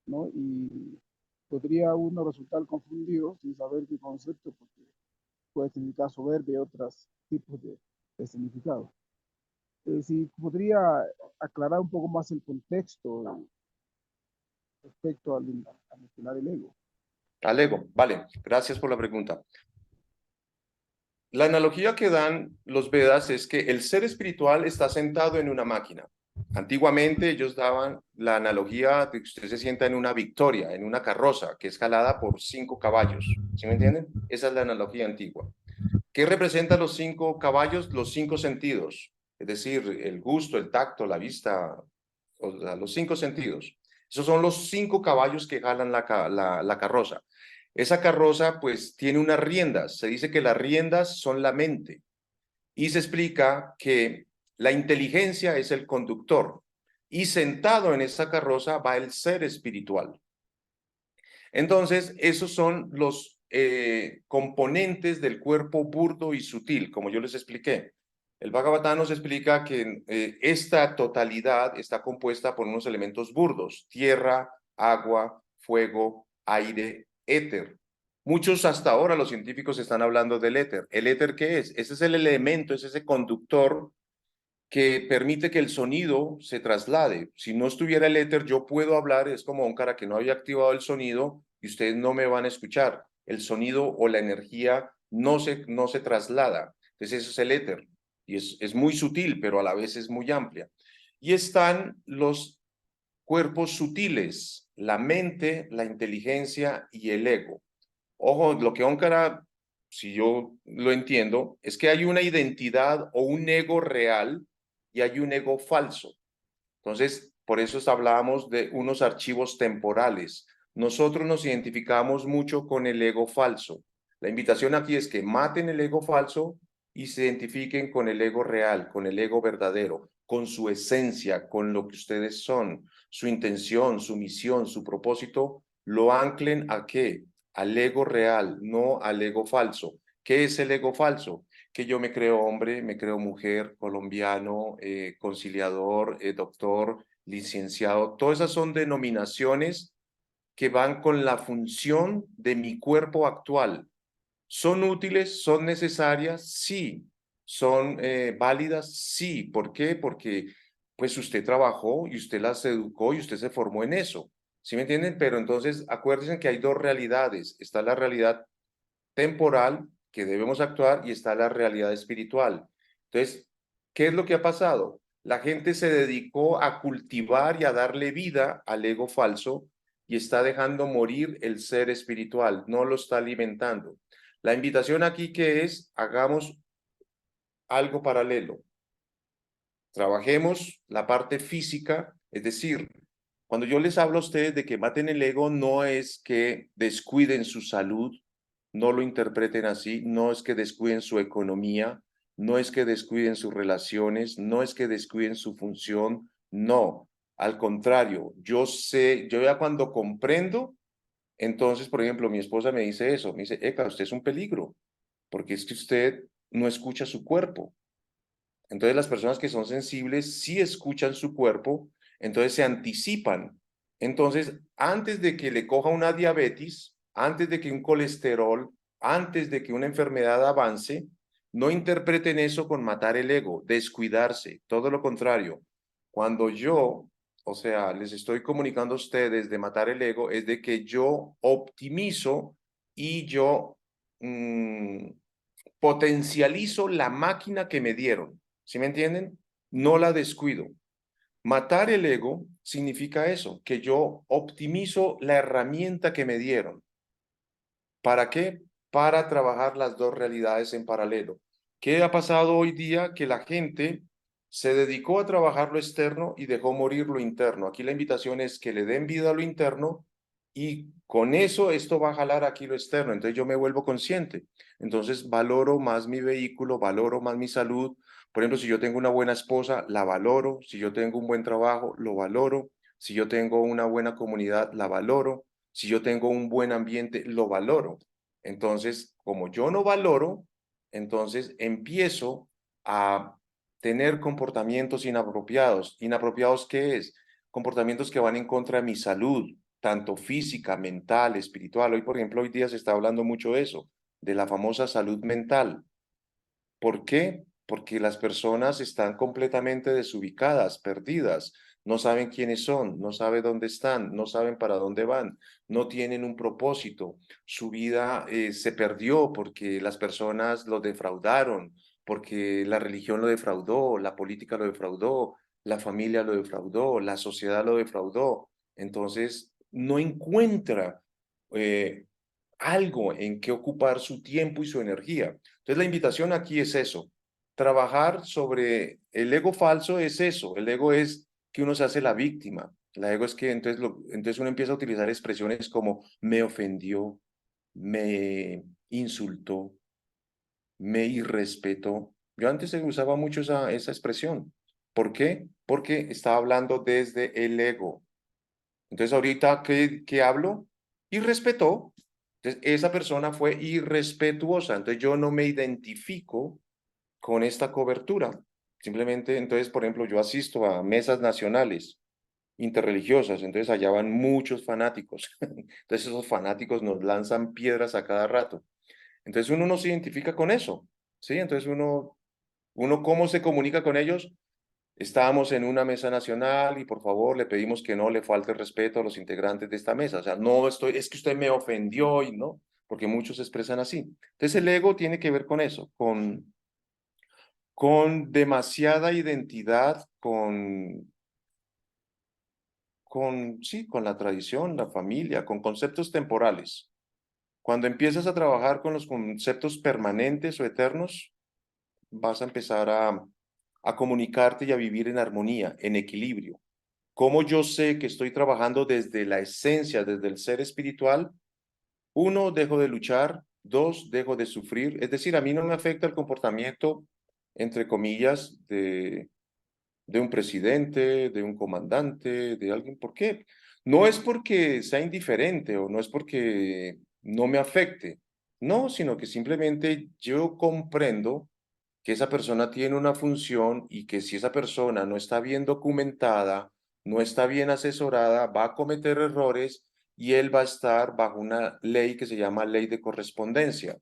¿no? Y podría uno resultar confundido sin saber qué concepto, porque puede significar soberbia y otros tipos de significados. Si podría aclarar un poco más el contexto respecto a mencionar el ego. Al ego. Vale, gracias por la pregunta. La analogía que dan los Vedas es que el ser espiritual está sentado en una máquina. Antiguamente ellos daban la analogía de que usted se sienta en una victoria, en una carroza que es jalada por 5 caballos. ¿Sí me entienden? Esa es la analogía antigua. ¿Qué representan los 5 caballos? Los 5 sentidos, es decir, el gusto, el tacto, la vista, o sea, los 5 sentidos. Esos son los 5 caballos que jalan la carroza. Esa carroza pues tiene unas riendas. Se dice que las riendas son la mente y se explica que la inteligencia es el conductor. y sentado en esa carroza va el ser espiritual. Entonces, esos son los componentes del cuerpo burdo y sutil, como yo les expliqué. El Bhagavatam nos explica que esta totalidad está compuesta por unos elementos burdos: tierra, agua, fuego, aire, éter. Muchos hasta ahora los científicos están hablando del éter. ¿El éter qué es? Ese es el elemento, es ese conductor que permite que el sonido se traslade. Si no estuviera el éter, yo puedo hablar, es como un cara que no había activado el sonido y ustedes no me van a escuchar. El sonido o la energía no se traslada. Entonces eso es el éter y es muy sutil, pero a la vez es muy amplia. Y están los cuerpos sutiles, la mente, la inteligencia y el ego. Ojo, lo que Óncara, si yo lo entiendo, es que hay una identidad o un ego real y hay un ego falso. Entonces, por eso hablábamos de unos archivos temporales. Nosotros nos identificamos mucho con el ego falso. La invitación aquí es que maten el ego falso y se identifiquen con el ego real, con el ego verdadero, con su esencia, con lo que ustedes son, su intención, su misión, su propósito. Lo anclen ¿a qué? Al ego real, no al ego falso. ¿Qué es el ego falso? Que yo me creo hombre, me creo mujer, colombiano, conciliador, doctor, licenciado. Todas esas son denominaciones que van con la función de mi cuerpo actual. ¿Son útiles? ¿Son necesarias? Sí. ¿Son válidas? Sí. ¿Por qué? Porque pues usted trabajó y usted las educó y usted se formó en eso. ¿Sí me entienden? Pero entonces acuérdense que hay dos realidades. Está la realidad temporal que debemos actuar y está la realidad espiritual. Entonces, ¿qué es lo que ha pasado? La gente se dedicó a cultivar y a darle vida al ego falso y está dejando morir el ser espiritual, no lo está alimentando. La invitación aquí que es, hagamos algo paralelo. Trabajemos la parte física, es decir, cuando yo les hablo a ustedes de que maten el ego, no es que descuiden su salud, no lo interpreten así, no es que descuiden su economía, no es que descuiden sus relaciones, no es que descuiden su función, no. Al contrario, yo sé, yo ya cuando comprendo, entonces, por ejemplo, mi esposa me dice eso, me dice, Eka, usted es un peligro, porque es que usted no escucha su cuerpo. Entonces las personas que son sensibles sí escuchan su cuerpo, entonces se anticipan. Entonces, antes de que le coja una diabetes, antes de que un colesterol, antes de que una enfermedad avance, no interpreten eso con matar el ego, descuidarse, todo lo contrario. Cuando yo, o sea, les estoy comunicando a ustedes de matar el ego, es de que yo optimizo y yo potencializo la máquina que me dieron. ¿Sí me entienden? No la descuido. Matar el ego significa eso, que yo optimizo la herramienta que me dieron. ¿Para qué? Para trabajar las dos realidades en paralelo. ¿Qué ha pasado hoy día? Que la gente se dedicó a trabajar lo externo y dejó morir lo interno. Aquí la invitación es que le den vida a lo interno y con eso esto va a jalar aquí lo externo. Entonces yo me vuelvo consciente. Entonces valoro más mi vehículo, valoro más mi salud. Por ejemplo, si yo tengo una buena esposa, la valoro. Si yo tengo un buen trabajo, lo valoro. Si yo tengo una buena comunidad, la valoro. Si yo tengo un buen ambiente, lo valoro. Entonces, como yo no valoro, entonces empiezo a tener comportamientos inapropiados. ¿Inapropiados qué es? Comportamientos que van en contra de mi salud, tanto física, mental, espiritual. Hoy, por ejemplo, hoy día se está hablando mucho de eso, de la famosa salud mental. ¿Por qué? Porque las personas están completamente desubicadas, perdidas, no saben quiénes son, no saben dónde están, no saben para dónde van, no tienen un propósito. Su vida se perdió porque las personas lo defraudaron, porque la religión lo defraudó, la política lo defraudó, la familia lo defraudó, la sociedad lo defraudó. Entonces, no encuentra eh, algo en que ocupar su tiempo y su energía. Entonces la invitación aquí es eso, trabajar sobre el ego falso es eso, el ego es que uno se hace la víctima, el ego es que entonces uno empieza a utilizar expresiones como me ofendió, me insultó, me irrespetó. Yo antes usaba mucho esa expresión ¿Por qué? Porque estaba hablando desde el ego. Entonces, ahorita, ¿qué hablo? Irrespetó. Entonces, esa persona fue irrespetuosa. Entonces, yo no me identifico con esta cobertura. Simplemente, entonces, por ejemplo, yo asisto a mesas nacionales interreligiosas, entonces allá van muchos fanáticos. Entonces, esos fanáticos nos lanzan piedras a cada rato. Entonces, uno no se identifica con eso, ¿sí? Entonces, uno ¿cómo se comunica con ellos? Estábamos en una mesa nacional y por favor le pedimos que no le falte respeto a los integrantes de esta mesa. O sea, no estoy, es que usted me ofendió y no, porque muchos se expresan así. Entonces el ego tiene que ver con eso, con demasiada identidad, sí, con la tradición, la familia, con conceptos temporales. Cuando empiezas a trabajar con los conceptos permanentes o eternos, vas a empezar a comunicarte y a vivir en armonía, en equilibrio. ¿Cómo yo sé que estoy trabajando desde la esencia, desde el ser espiritual? Uno, dejo de luchar. Dos, dejo de sufrir. Es decir, a mí no me afecta el comportamiento, entre comillas, de un presidente, de un comandante, de alguien. ¿Por qué? No es porque sea indiferente o no es porque no me afecte. No, sino que simplemente yo comprendo que esa persona tiene una función y que si esa persona no está bien documentada, no está bien asesorada, va a cometer errores y él va a estar bajo una ley que se llama ley de correspondencia.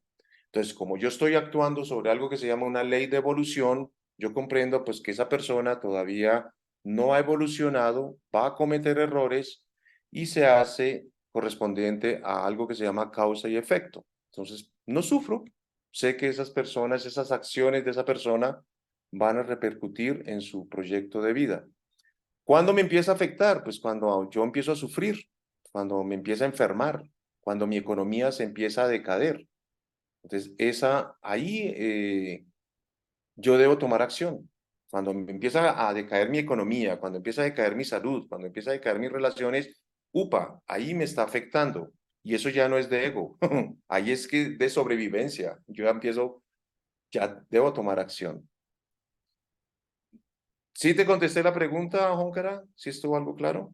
Entonces, como yo estoy actuando sobre algo que se llama una ley de evolución, yo comprendo pues que esa persona todavía no ha evolucionado, va a cometer errores y se hace correspondiente a algo que se llama causa y efecto. Entonces, no sufro, sé que esas personas, esas acciones de esa persona van a repercutir en su proyecto de vida. ¿Cuándo me empieza a afectar? Pues cuando yo empiezo a sufrir, cuando me empieza a enfermar, cuando mi economía se empieza a decader. Entonces, ahí yo debo tomar acción. Cuando me empieza a decaer mi economía, cuando empieza a decaer mi salud, cuando empieza a decaer mis relaciones, upa, ahí me está afectando. Y eso ya no es de ego, ahí es que de sobrevivencia. Yo ya debo tomar acción. ¿Sí te contesté la pregunta, Jóncara? ¿Sí estuvo algo claro?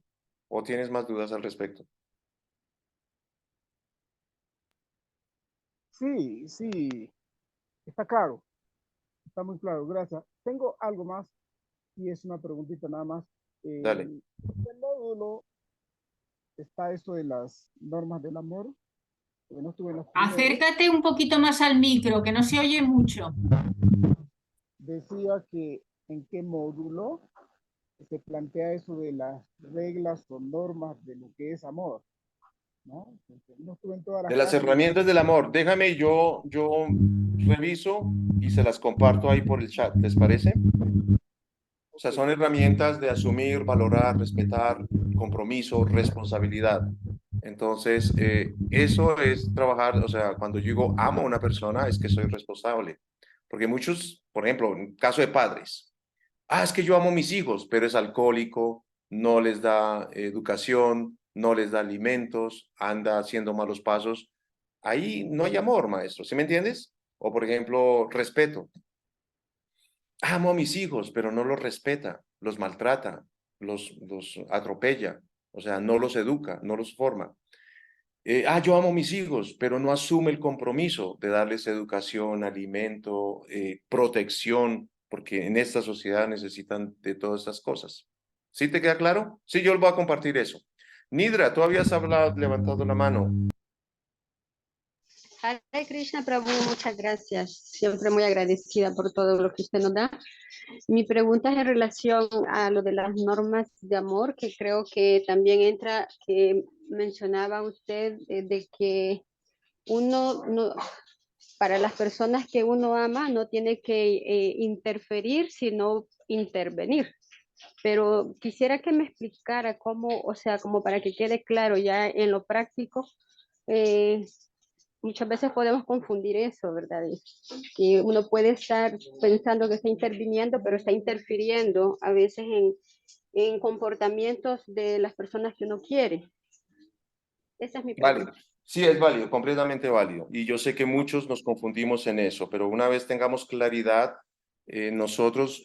¿O tienes más dudas al respecto? Sí, sí, está claro, está muy claro, gracias. Tengo algo más y es una preguntita nada más. Dale. En el módulo está eso de las normas del amor, porque no estuve en los primeros. Acércate un poquito más al micro, que no se oye mucho. Decía que en qué módulo se plantea eso de las reglas o normas de lo que es amor, ¿no? No estuve en todas las De las clases. herramientas del amor, déjame, yo reviso y se las comparto ahí por el chat, ¿les parece? O sea, Ok, son herramientas de asumir, valorar, respetar, compromiso, responsabilidad. Entonces, eso es trabajar, o sea, cuando yo digo amo a una persona, es que soy responsable. Porque muchos, por ejemplo, en caso de padres, es que yo amo a mis hijos, pero es alcohólico, no les da educación, no les da alimentos, anda haciendo malos pasos. Ahí no hay amor, maestro, ¿sí me entiendes? O, por ejemplo, respeto. Amo a mis hijos, pero no los respeta, los maltrata, los atropella, o sea, no los educa, no los forma. Yo amo a mis hijos, pero no asume el compromiso de darles educación, alimento, protección, porque en esta sociedad necesitan de todas estas cosas. ¿Sí te queda claro? Sí, yo les voy a compartir eso. Nidra, tú habías hablado, levantado la mano. Hare Krishna Prabhu, muchas gracias. Siempre muy agradecida por todo lo que usted nos da. Mi pregunta es en relación a lo de las normas de amor, que creo que también entra, que mencionaba usted de que uno no, para las personas que uno ama no tiene que interferir, sino intervenir. Pero quisiera que me explicara cómo, o sea, como para que quede claro ya en lo práctico, eh, muchas veces podemos confundir eso, ¿verdad? Que uno puede estar pensando que está interviniendo, pero está interfiriendo a veces en comportamientos de las personas que uno quiere. Esa es mi Vale, pregunta. sí, es válido, completamente válido. Y yo sé que muchos nos confundimos en eso, pero una vez tengamos claridad, nosotros,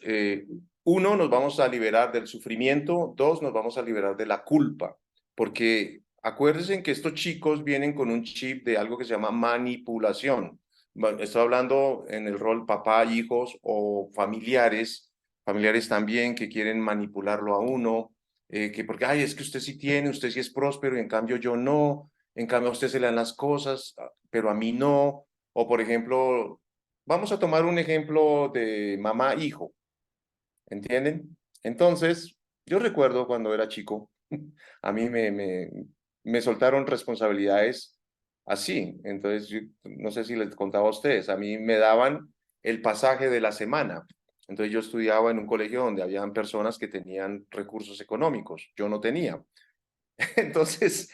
uno, nos vamos a liberar del sufrimiento, dos, nos vamos a liberar de la culpa, porque acuérdense que estos chicos vienen con un chip de algo que se llama manipulación. Estoy hablando en el rol papá, hijos o familiares, familiares también que quieren manipularlo a uno, que porque, ay, es que usted sí tiene, usted sí es próspero y en cambio yo no, en cambio a usted se le dan las cosas, pero a mí no. O por ejemplo, vamos a tomar un ejemplo de mamá-hijo. ¿Entienden? Entonces, yo recuerdo cuando era chico, a mí me soltaron responsabilidades así. Entonces, yo no sé si les contaba a ustedes, a mí me daban el pasaje de la semana. Entonces, yo estudiaba en un colegio donde habían personas que tenían recursos económicos. Yo no tenía. Entonces,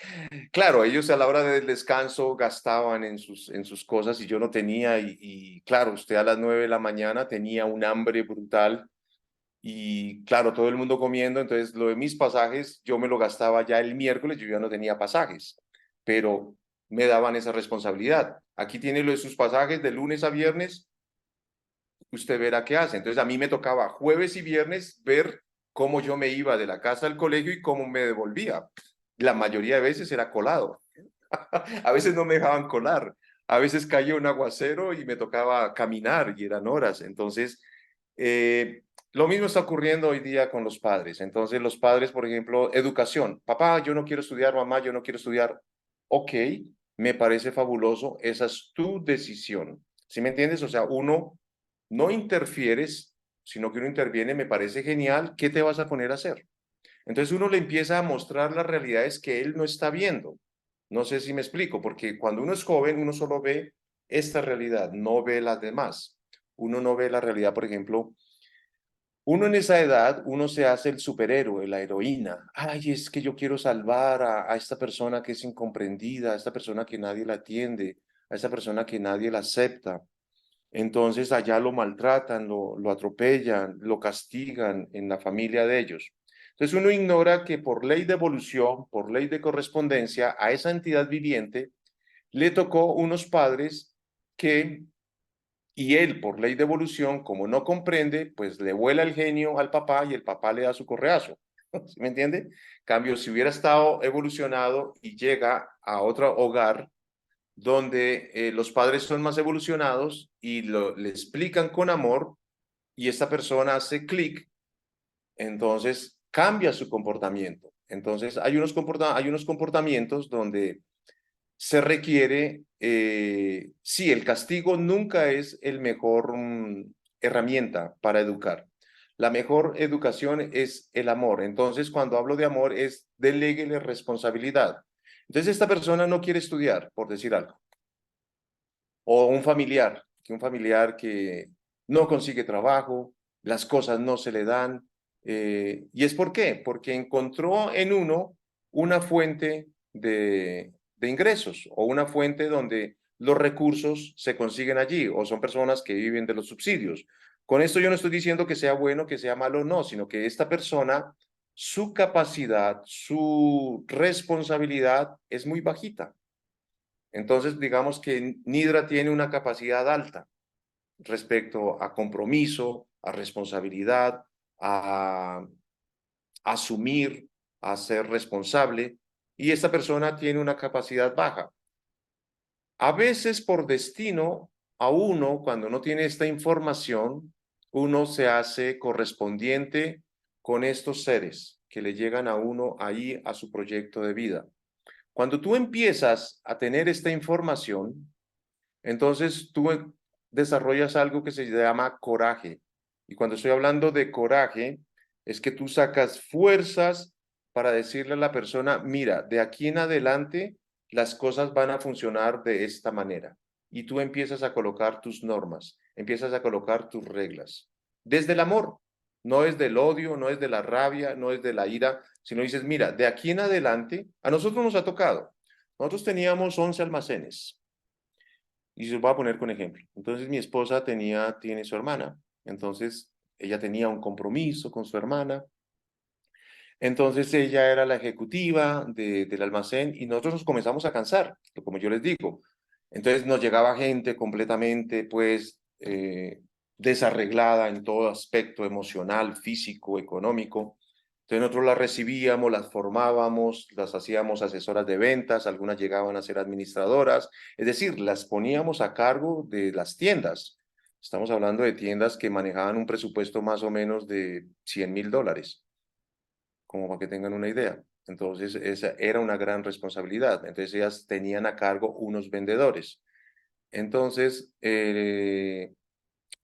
claro, ellos a la hora del descanso gastaban en sus cosas y yo no tenía. Y claro, usted a las 9 de la mañana tenía un hambre brutal y claro, todo el mundo comiendo, entonces lo de mis pasajes yo me lo gastaba ya el miércoles, yo ya no tenía pasajes, pero me daban esa responsabilidad. Aquí tiene lo de sus pasajes de lunes a viernes, usted verá qué hace. Entonces a mí me tocaba jueves y viernes ver cómo yo me iba de la casa al colegio y cómo me devolvía. La mayoría de veces era colado. A veces no me dejaban colar. A veces caía un aguacero y me tocaba caminar y eran horas. Entonces, lo mismo está ocurriendo hoy día con los padres. Entonces, los padres, por ejemplo, educación. Papá, yo no quiero estudiar, mamá, yo no quiero estudiar. Ok, me parece fabuloso. Esa es tu decisión. ¿Sí me entiendes? O sea, uno no interfieres, sino que uno interviene. Me parece genial. ¿Qué te vas a poner a hacer? Entonces uno le empieza a mostrar las realidades que él no está viendo. No sé si me explico, porque cuando uno es joven, uno solo ve esta realidad, no ve las demás. Uno no ve la realidad, por ejemplo, uno en esa edad, uno se hace el superhéroe, la heroína. Ay, es que yo quiero salvar a esta persona que es incomprendida, a esta persona que nadie la atiende, a esta persona que nadie la acepta. Entonces allá lo maltratan, lo atropellan, lo castigan en la familia de ellos. Entonces uno ignora que por ley de evolución, por ley de correspondencia, a esa entidad viviente le tocó unos padres que, y él por ley de evolución, como no comprende, pues le vuela el genio al papá y el papá le da su correazo. ¿Sí me entiende? En cambio, si hubiera estado evolucionado y llega a otro hogar donde los padres son más evolucionados y le explican con amor y esta persona hace clic, entonces cambia su comportamiento. Entonces hay unos comportamientos donde se requiere, sí, el castigo nunca es el mejor herramienta para educar. La mejor educación es el amor. Entonces, cuando hablo de amor, es deléguele responsabilidad. Entonces, esta persona no quiere estudiar, por decir algo. O un familiar que no consigue trabajo, las cosas no se le dan. ¿Y es por qué? Porque encontró en uno una fuente de ingresos o una fuente donde los recursos se consiguen allí o son personas que viven de los subsidios. Con esto yo no estoy diciendo que sea bueno, que sea malo, no, sino que esta persona, su capacidad, su responsabilidad es muy bajita. Entonces, digamos que Nidra tiene una capacidad alta respecto a compromiso, a responsabilidad, a asumir, a ser responsable, y esta persona tiene una capacidad baja. A veces por destino, a uno, cuando no tiene esta información, uno se hace correspondiente con estos seres que le llegan a uno ahí a su proyecto de vida. Cuando tú empiezas a tener esta información, entonces tú desarrollas algo que se llama coraje. Y cuando estoy hablando de coraje, es que tú sacas fuerzas para decirle a la persona, mira, de aquí en adelante las cosas van a funcionar de esta manera. Y tú empiezas a colocar tus normas, empiezas a colocar tus reglas. Desde el amor, no es del odio, no es de la rabia, no es de la ira, sino dices, mira, de aquí en adelante, a nosotros nos ha tocado. Nosotros teníamos 11 almacenes. Y se los voy a poner con ejemplo. Entonces mi esposa tiene su hermana. Entonces ella tenía un compromiso con su hermana. Entonces ella era la ejecutiva del almacén y nosotros nos comenzamos a cansar, como yo les digo. Entonces nos llegaba gente completamente, pues, desarreglada en todo aspecto emocional, físico, económico. Entonces nosotros las recibíamos, las formábamos, las hacíamos asesoras de ventas, algunas llegaban a ser administradoras, es decir, las poníamos a cargo de las tiendas. Estamos hablando de tiendas que manejaban un presupuesto más o menos de $100,000, como para que tengan una idea. Entonces, esa era una gran responsabilidad. Entonces, ellas tenían a cargo unos vendedores. Entonces,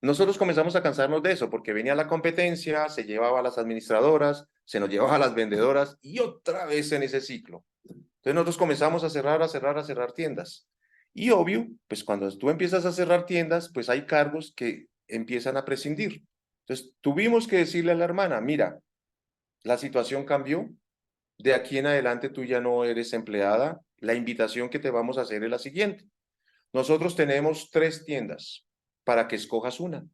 nosotros comenzamos a cansarnos de eso, porque venía la competencia, se llevaba a las administradoras, se nos llevaba a las vendedoras, y otra vez en ese ciclo. Entonces, nosotros comenzamos a cerrar tiendas. Y obvio, pues cuando tú empiezas a cerrar tiendas, pues hay cargos que empiezan a prescindir. Entonces, tuvimos que decirle a la hermana, mira, la situación cambió, de aquí en adelante tú ya no eres empleada, la invitación que te vamos a hacer es la siguiente. Nosotros tenemos 3 tiendas para que escojas una.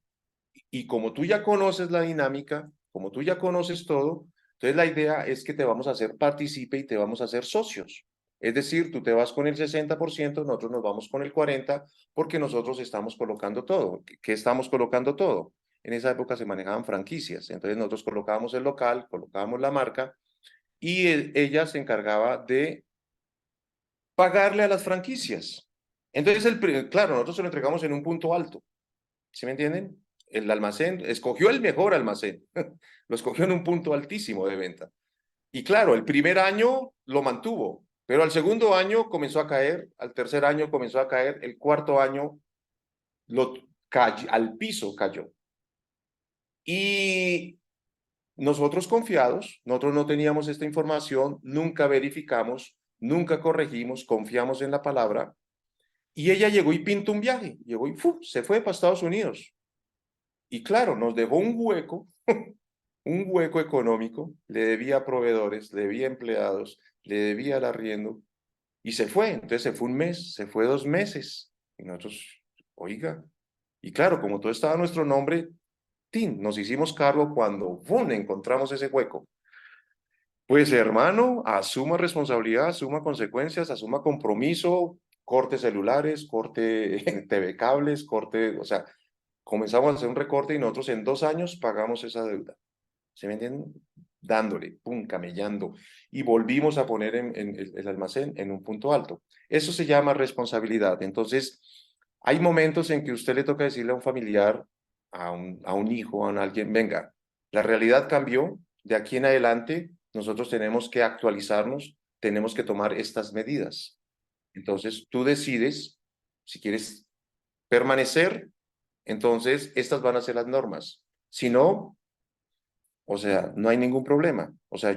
Y como tú ya conoces la dinámica, como tú ya conoces todo, entonces la idea es que te vamos a hacer partícipe y te vamos a hacer socios. Es decir, tú te vas con el 60%, nosotros nos vamos con el 40%, porque nosotros estamos colocando todo. ¿Qué estamos colocando todo? En esa época se manejaban franquicias, entonces nosotros colocábamos el local, colocábamos la marca, y ella se encargaba de pagarle a las franquicias. Entonces, claro, nosotros se lo entregamos en un punto alto, ¿sí me entienden? El almacén escogió el mejor almacén, lo escogió en un punto altísimo de venta. Y claro, el primer año lo mantuvo, pero al segundo año comenzó a caer, al tercer año comenzó a caer, el cuarto año al piso cayó. Y nosotros confiados, nosotros no teníamos esta información, nunca verificamos, nunca corregimos, confiamos en la palabra, y ella llegó y pintó un viaje, llegó y se fue para Estados Unidos. Y claro, nos dejó un hueco, un hueco económico, le debía a proveedores, le debía a empleados, le debía el arriendo, y se fue. Entonces se fue un mes, se fue 2 meses, y nosotros, oiga, y claro, como todo estaba a nuestro nombre, nos hicimos cargo cuando encontramos ese hueco. Pues hermano, asuma responsabilidad, asuma consecuencias, asuma compromiso, corte celulares, corte TV cables, corte, o sea, comenzamos a hacer un recorte y nosotros en 2 años pagamos esa deuda. ¿Se me entienden? Dándole, camellando, y volvimos a poner en el almacén en un punto alto. Eso se llama responsabilidad. Entonces, hay momentos en que usted le toca decirle a un familiar, a un hijo, a alguien, venga, la realidad cambió, de aquí en adelante nosotros tenemos que actualizarnos, tenemos que tomar estas medidas. Entonces, tú decides si quieres permanecer, entonces estas van a ser las normas. Si no, o sea, no hay ningún problema. O sea,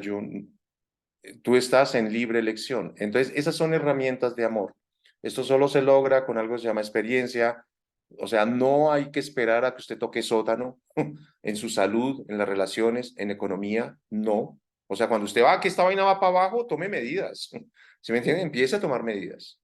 tú estás en libre elección. Entonces, esas son herramientas de amor. Esto solo se logra con algo que se llama experiencia. O sea, no hay que esperar a que usted toque sótano en su salud, en las relaciones, en economía. No. O sea, cuando usted va, que esta vaina va para abajo, tome medidas. ¿Sí me entiende? Empiece a tomar medidas.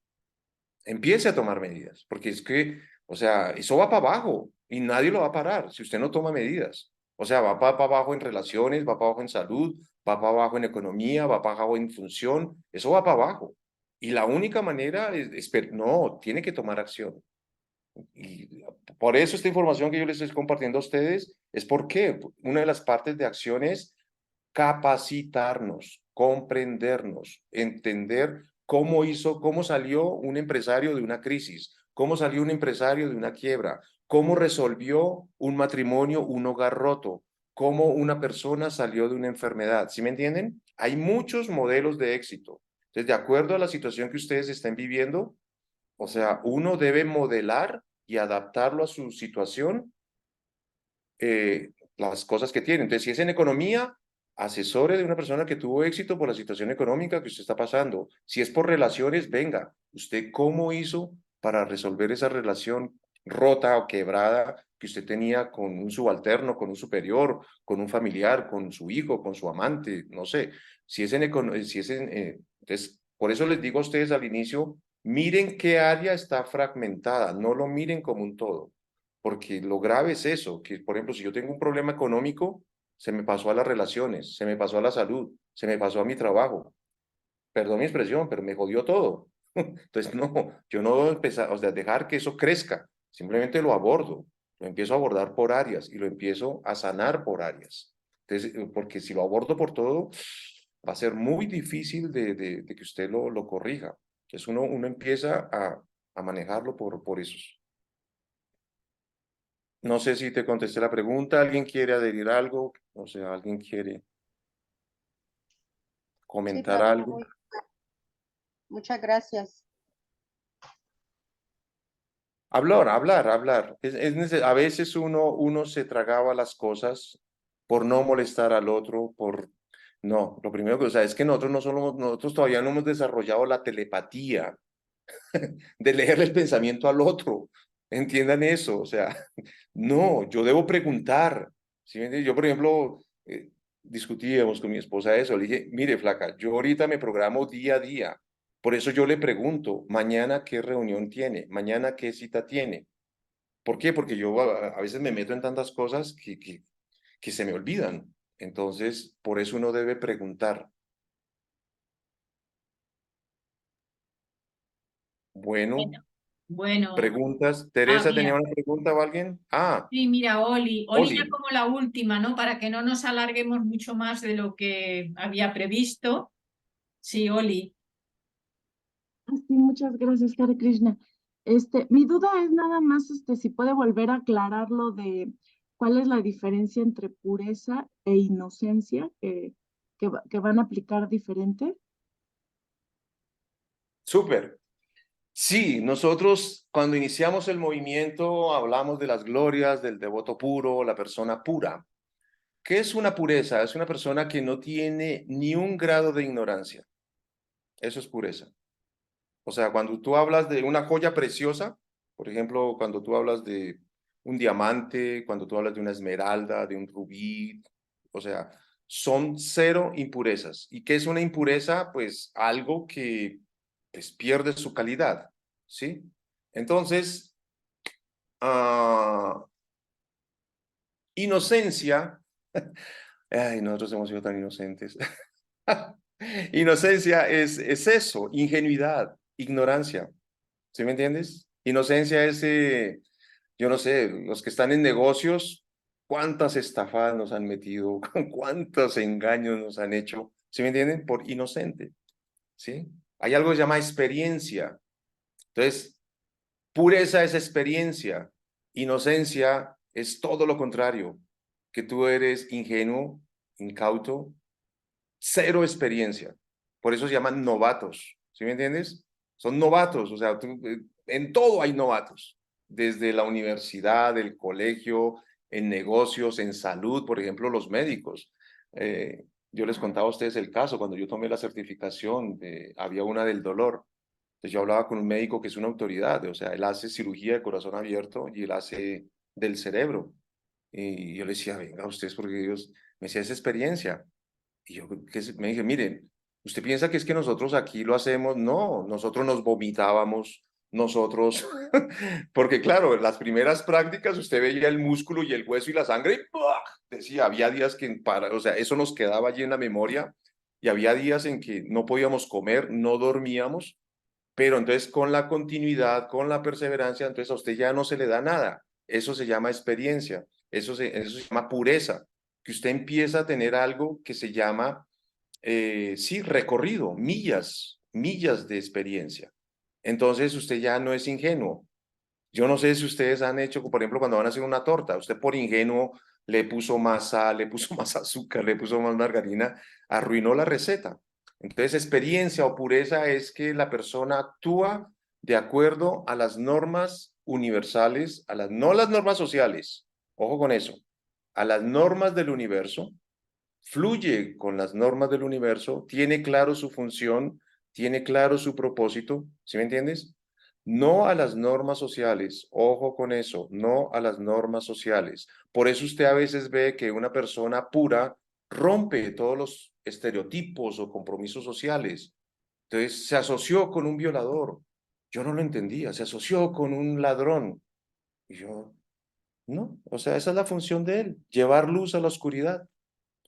Empiece a tomar medidas. Porque es que, o sea, eso va para abajo y nadie lo va a parar si usted no toma medidas. O sea, va para abajo en relaciones, va para abajo en salud, va para abajo en economía, va para abajo en función, eso va para abajo. Y la única manera no, tiene que tomar acción. Y por eso esta información que yo les estoy compartiendo a ustedes es porque una de las partes de acción es capacitarnos, comprendernos, entender cómo salió un empresario de una crisis, cómo salió un empresario de una quiebra, cómo resolvió un matrimonio, un hogar roto, cómo una persona salió de una enfermedad. ¿Sí me entienden? Hay muchos modelos de éxito. Entonces, de acuerdo a la situación que ustedes estén viviendo, o sea, uno debe modelar y adaptarlo a su situación, las cosas que tiene. Entonces, si es en economía, asesore de una persona que tuvo éxito por la situación económica que usted está pasando. Si es por relaciones, venga, ¿usted cómo hizo para resolver esa relación rota o quebrada que usted tenía con un subalterno, con un superior, con un familiar, con su hijo, con su amante? No sé. Si es entonces, por eso les digo a ustedes al inicio, miren qué área está fragmentada, no lo miren como un todo. Porque lo grave es eso, que por ejemplo, si yo tengo un problema económico, se me pasó a las relaciones, se me pasó a la salud, se me pasó a mi trabajo. Perdón mi expresión, pero me jodió todo. Entonces, no, yo no voy a empezar, o sea, dejar que eso crezca, simplemente lo abordo. Lo empiezo a abordar por áreas y lo empiezo a sanar por áreas. Entonces, porque si lo abordo por todo, va a ser muy difícil de que usted lo corrija. Entonces uno empieza a manejarlo por esos. No sé si te contesté la pregunta. ¿Alguien quiere adherir algo? O sea, ¿alguien quiere Sí, comentar Pablo, algo? muchas gracias. Hablar. A veces uno se tragaba las cosas por no molestar al otro, No, lo primero que, o sea, es que nosotros todavía no hemos desarrollado la telepatía de leer el pensamiento al otro. Entiendan eso, o sea, no, yo debo preguntar. ¿Sí me entiendes? Yo, por ejemplo, discutíamos con mi esposa eso, le dije, mire, flaca, yo ahorita me programo día a día, por eso yo le pregunto, mañana qué reunión tiene, mañana qué cita tiene. ¿Por qué? Porque yo a veces me meto en tantas cosas que se me olvidan. Entonces, por eso uno debe preguntar. Bueno, Bueno, preguntas. Teresa tenía mira. una pregunta o alguien. Ah, Sí, mira, Oli ya Oli. como la última, ¿no? Para que no nos alarguemos mucho más de lo que había previsto. Sí, Oli. Sí, muchas gracias, Hare Krishna. Mi duda es nada más, si puede volver a aclarar lo de cuál es la diferencia entre pureza e inocencia que van a aplicar diferente. Súper. Sí, nosotros cuando iniciamos el movimiento hablamos de las glorias del devoto puro, la persona pura. ¿Qué es una pureza? Es una persona que no tiene ni un grado de ignorancia. Eso es pureza. O sea, cuando tú hablas de una joya preciosa, por ejemplo, cuando tú hablas de un diamante, cuando tú hablas de una esmeralda, de un rubí, o sea, son cero impurezas. ¿Y qué es una impureza? Pues algo que pues, pierde su calidad, ¿sí? Entonces, inocencia, ay, nosotros hemos sido tan inocentes. Inocencia es eso, ingenuidad, ignorancia. ¿Sí me entiendes? Inocencia es, yo no sé, los que están en negocios, cuántas estafadas nos han metido, cuántos engaños nos han hecho, ¿sí me entienden? Por inocente, ¿sí? Hay algo que se llama experiencia. Entonces, pureza es experiencia, inocencia es todo lo contrario, que tú eres ingenuo, incauto, cero experiencia. Por eso se llaman novatos, ¿sí me entiendes? Son novatos, o sea, en todo hay novatos, desde la universidad, el colegio, en negocios, en salud, por ejemplo, los médicos. Yo les contaba a ustedes el caso, cuando yo tomé la certificación, había una del dolor. Entonces yo hablaba con un médico que es una autoridad, o sea, él hace cirugía de corazón abierto y él hace del cerebro. Y yo le decía, venga, ustedes, porque Dios me decía esa experiencia. Y yo me dije, miren, ¿usted piensa que es que nosotros aquí lo hacemos? No, nosotros nos vomitábamos, nosotros, porque claro, en las primeras prácticas usted veía el músculo y el hueso y la sangre y ¡buah! Decía, había días que, o sea, eso nos quedaba allí en la memoria y había días en que no podíamos comer, no dormíamos, pero entonces con la continuidad, con la perseverancia, entonces a usted ya no se le da nada. Eso se llama experiencia, eso se llama pureza, que usted empieza a tener algo que se llama, sí, recorrido, millas de experiencia. Entonces usted ya no es ingenuo. Yo no sé si ustedes han hecho, por ejemplo, cuando van a hacer una torta, usted por ingenuo le puso más sal, le puso más azúcar, le puso más margarina, arruinó la receta. Entonces, experiencia o pureza es que la persona actúa de acuerdo a las normas universales, no las normas sociales, ojo con eso, a las normas del universo, fluye con las normas del universo, tiene claro su función, tiene claro su propósito, ¿sí me entiendes? No a las normas sociales, ojo con eso, no a las normas sociales. Por eso usted a veces ve que una persona pura rompe todos los estereotipos o compromisos sociales. Entonces se asoció con un violador. Yo no lo entendía, se asoció con un ladrón. Y yo, no, o sea, esa es la función de él, llevar luz a la oscuridad.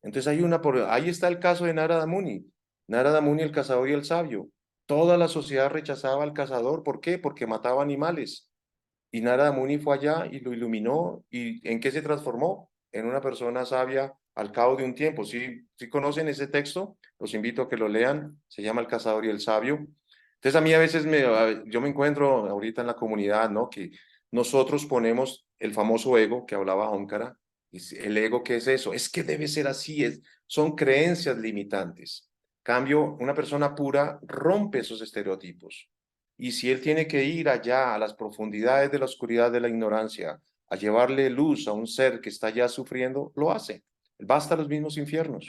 Entonces ahí está el caso de Narada Muni. Narada Muni, el cazador y el sabio. Toda la sociedad rechazaba al cazador. ¿Por qué? Porque mataba animales. Y Narada Muni fue allá y lo iluminó. ¿Y en qué se transformó? En una persona sabia al cabo de un tiempo. Si conocen ese texto, los invito a que lo lean. Se llama El Cazador y el Sabio. Entonces a mí a veces yo me encuentro ahorita en la comunidad, ¿no? Que nosotros ponemos el famoso ego que hablaba Ómcara. El ego, ¿qué es eso? Es que debe ser así, son creencias limitantes. Cambio, una persona pura rompe esos estereotipos. Y si él tiene que ir allá a las profundidades de la oscuridad de la ignorancia, a llevarle luz a un ser que está ya sufriendo, lo hace. Él va hasta los mismos infiernos.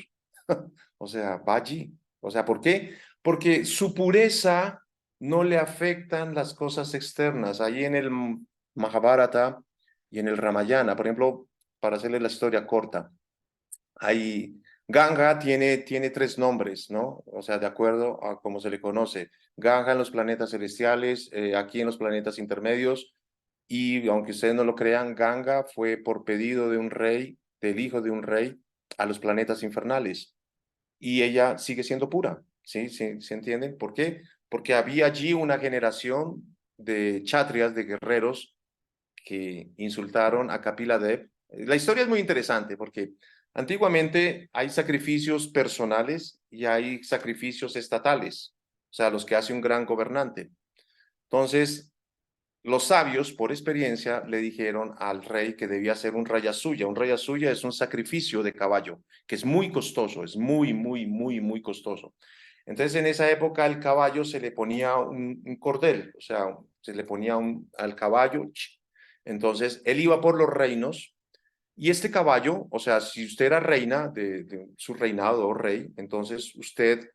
O sea, va allí. O sea, ¿por qué? Porque su pureza no le afectan las cosas externas. Ahí en el Mahabharata y en el Ramayana, por ejemplo, para hacerle la historia corta, hay Ganga tiene 3 nombres, ¿no? O sea, de acuerdo a cómo se le conoce. Ganga en los planetas celestiales, aquí en los planetas intermedios, y aunque ustedes no lo crean, Ganga fue por pedido de un rey, del hijo de un rey, a los planetas infernales. Y ella sigue siendo pura, ¿sí? ¿Se entienden? ¿Por qué? Porque había allí una generación de chatrias, de guerreros, que insultaron a Kapila Dev. La historia es muy interesante porque antiguamente hay sacrificios personales y hay sacrificios estatales, o sea, los que hace un gran gobernante. Entonces, los sabios, por experiencia, le dijeron al rey que debía hacer un rayasuya. Un rayasuya es un sacrificio de caballo, que es muy costoso, es muy costoso. Entonces, en esa época, al caballo se le ponía un cordel, o sea, se le ponía al caballo. Entonces, él iba por los reinos y este caballo, o sea, si usted era reina de su reinado o rey, entonces usted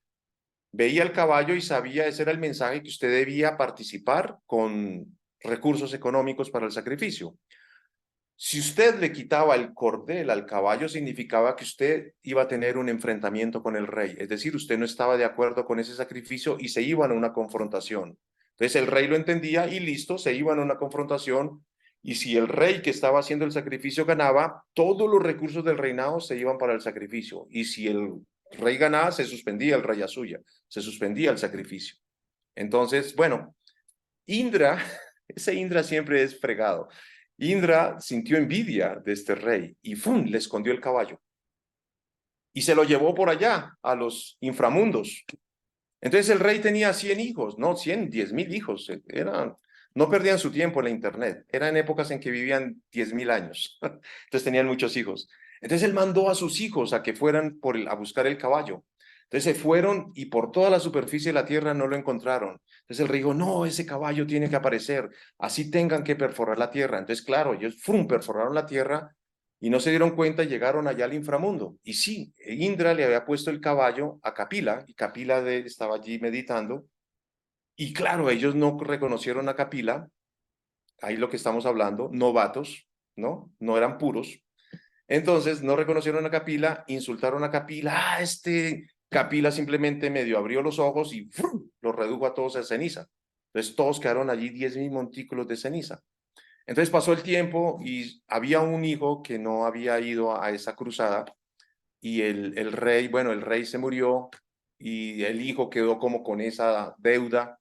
veía el caballo y sabía, ese era el mensaje, que usted debía participar con recursos económicos para el sacrificio. Si usted le quitaba el cordel al caballo, significaba que usted iba a tener un enfrentamiento con el rey. Es decir, usted no estaba de acuerdo con ese sacrificio y se iban a una confrontación. Entonces el rey lo entendía y listo, se iban a una confrontación. Y si el rey que estaba haciendo el sacrificio ganaba, todos los recursos del reinado se iban para el sacrificio. Y si el rey ganaba, se suspendía el rayasuya, se suspendía el sacrificio. Entonces, bueno, Indra, ese Indra siempre es fregado. Indra sintió envidia de este rey y ¡fum! Le escondió el caballo y se lo llevó por allá a los inframundos. Entonces el rey tenía 100 hijos, no 100, 10.000 hijos. No perdían su tiempo en la internet. Eran épocas en que vivían 10.000 años. Entonces tenían muchos hijos. Entonces él mandó a sus hijos a que fueran a buscar el caballo. Entonces se fueron y por toda la superficie de la tierra no lo encontraron. Entonces el rey dijo, no, ese caballo tiene que aparecer, así tengan que perforar la tierra. Entonces, claro, ellos perforaron la tierra y no se dieron cuenta y llegaron allá al inframundo. Y sí, Indra le había puesto el caballo a Kapila y Kapila estaba allí meditando. Y claro, ellos no reconocieron a Kapila, ahí lo que estamos hablando, novatos, ¿no? No eran puros. Entonces no reconocieron a Kapila, insultaron a Kapila, Kapila simplemente medio abrió los ojos y ¡frum! Los redujo a todos a ceniza. Entonces todos quedaron allí 10.000 montículos de ceniza. Entonces pasó el tiempo y había un hijo que no había ido a esa cruzada y el rey, bueno, el rey se murió y el hijo quedó como con esa deuda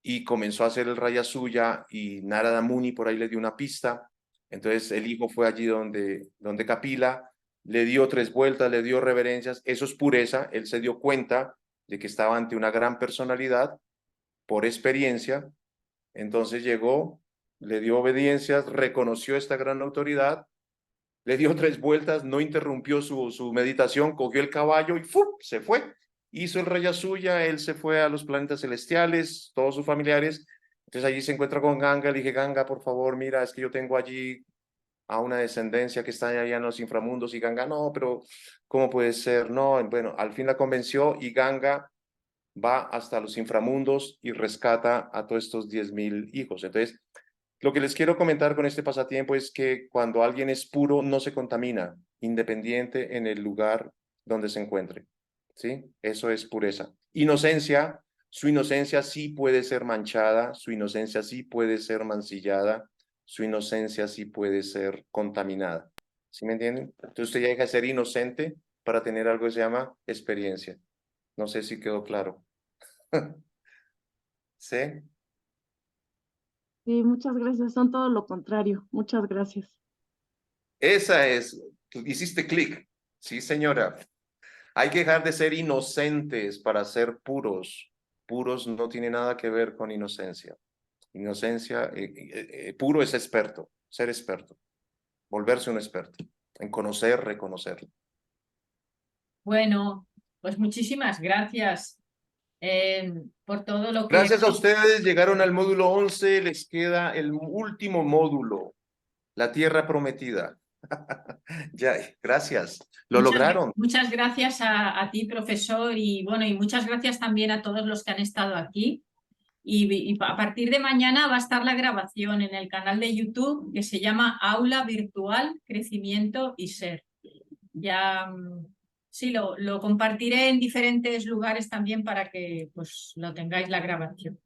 y comenzó a hacer el raya suya y Narada Muni por ahí le dio una pista. Entonces el hijo fue allí donde Kapila, le dio 3 vueltas, le dio reverencias, eso es pureza, él se dio cuenta de que estaba ante una gran personalidad por experiencia, entonces llegó, le dio obediencias, reconoció esta gran autoridad, le dio 3 vueltas, no interrumpió su meditación, cogió el caballo y ¡fum! Se fue. Hizo el raya suya, él se fue a los planetas celestiales, todos sus familiares. Entonces allí se encuentra con Ganga, le dije, Ganga, por favor, mira, es que yo tengo allí a una descendencia que está allá en los inframundos. Y Ganga, no, pero ¿cómo puede ser? No, bueno, al fin la convenció y Ganga va hasta los inframundos y rescata a todos estos 10.000 hijos. Entonces, lo que les quiero comentar con este pasatiempo es que cuando alguien es puro, no se contamina, independiente en el lugar donde se encuentre. ¿Sí? Eso es pureza. Inocencia, su inocencia sí puede ser manchada, su inocencia sí puede ser mancillada, su inocencia sí puede ser contaminada. ¿Sí me entienden? Entonces usted ya deja de ser inocente para tener algo que se llama experiencia. No sé si quedó claro. ¿Sí? Sí, muchas gracias. Son todo lo contrario. Muchas gracias. Esa es, hiciste clic. Sí, señora. Hay que dejar de ser inocentes para ser puros. Puros no tiene nada que ver con inocencia. Inocencia, puro es experto, ser experto, volverse un experto, en conocer, reconocer. Bueno, pues muchísimas gracias por todo lo que... Gracias a ustedes, llegaron al módulo 11, les queda el último módulo, la tierra prometida. Ya, gracias, lo lograron. Muchas gracias a ti, profesor, y bueno, y muchas gracias también a todos los que han estado aquí. Y a partir de mañana va a estar la grabación en el canal de YouTube que se llama Aula Virtual, Crecimiento y Ser. Ya sí, lo compartiré en diferentes lugares también para que pues lo tengáis la grabación.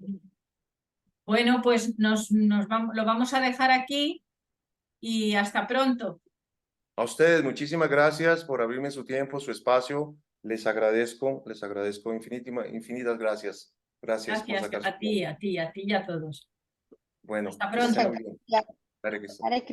Bueno, pues lo vamos a dejar aquí y hasta pronto. A ustedes, muchísimas gracias por abrirme su tiempo, su espacio. Les agradezco infinitas gracias. Gracias por Gracias sacar su a ti, tiempo. a ti y a todos. Bueno, Hasta que estén pronto. muy bien. Ya. Hare Krishna. Hare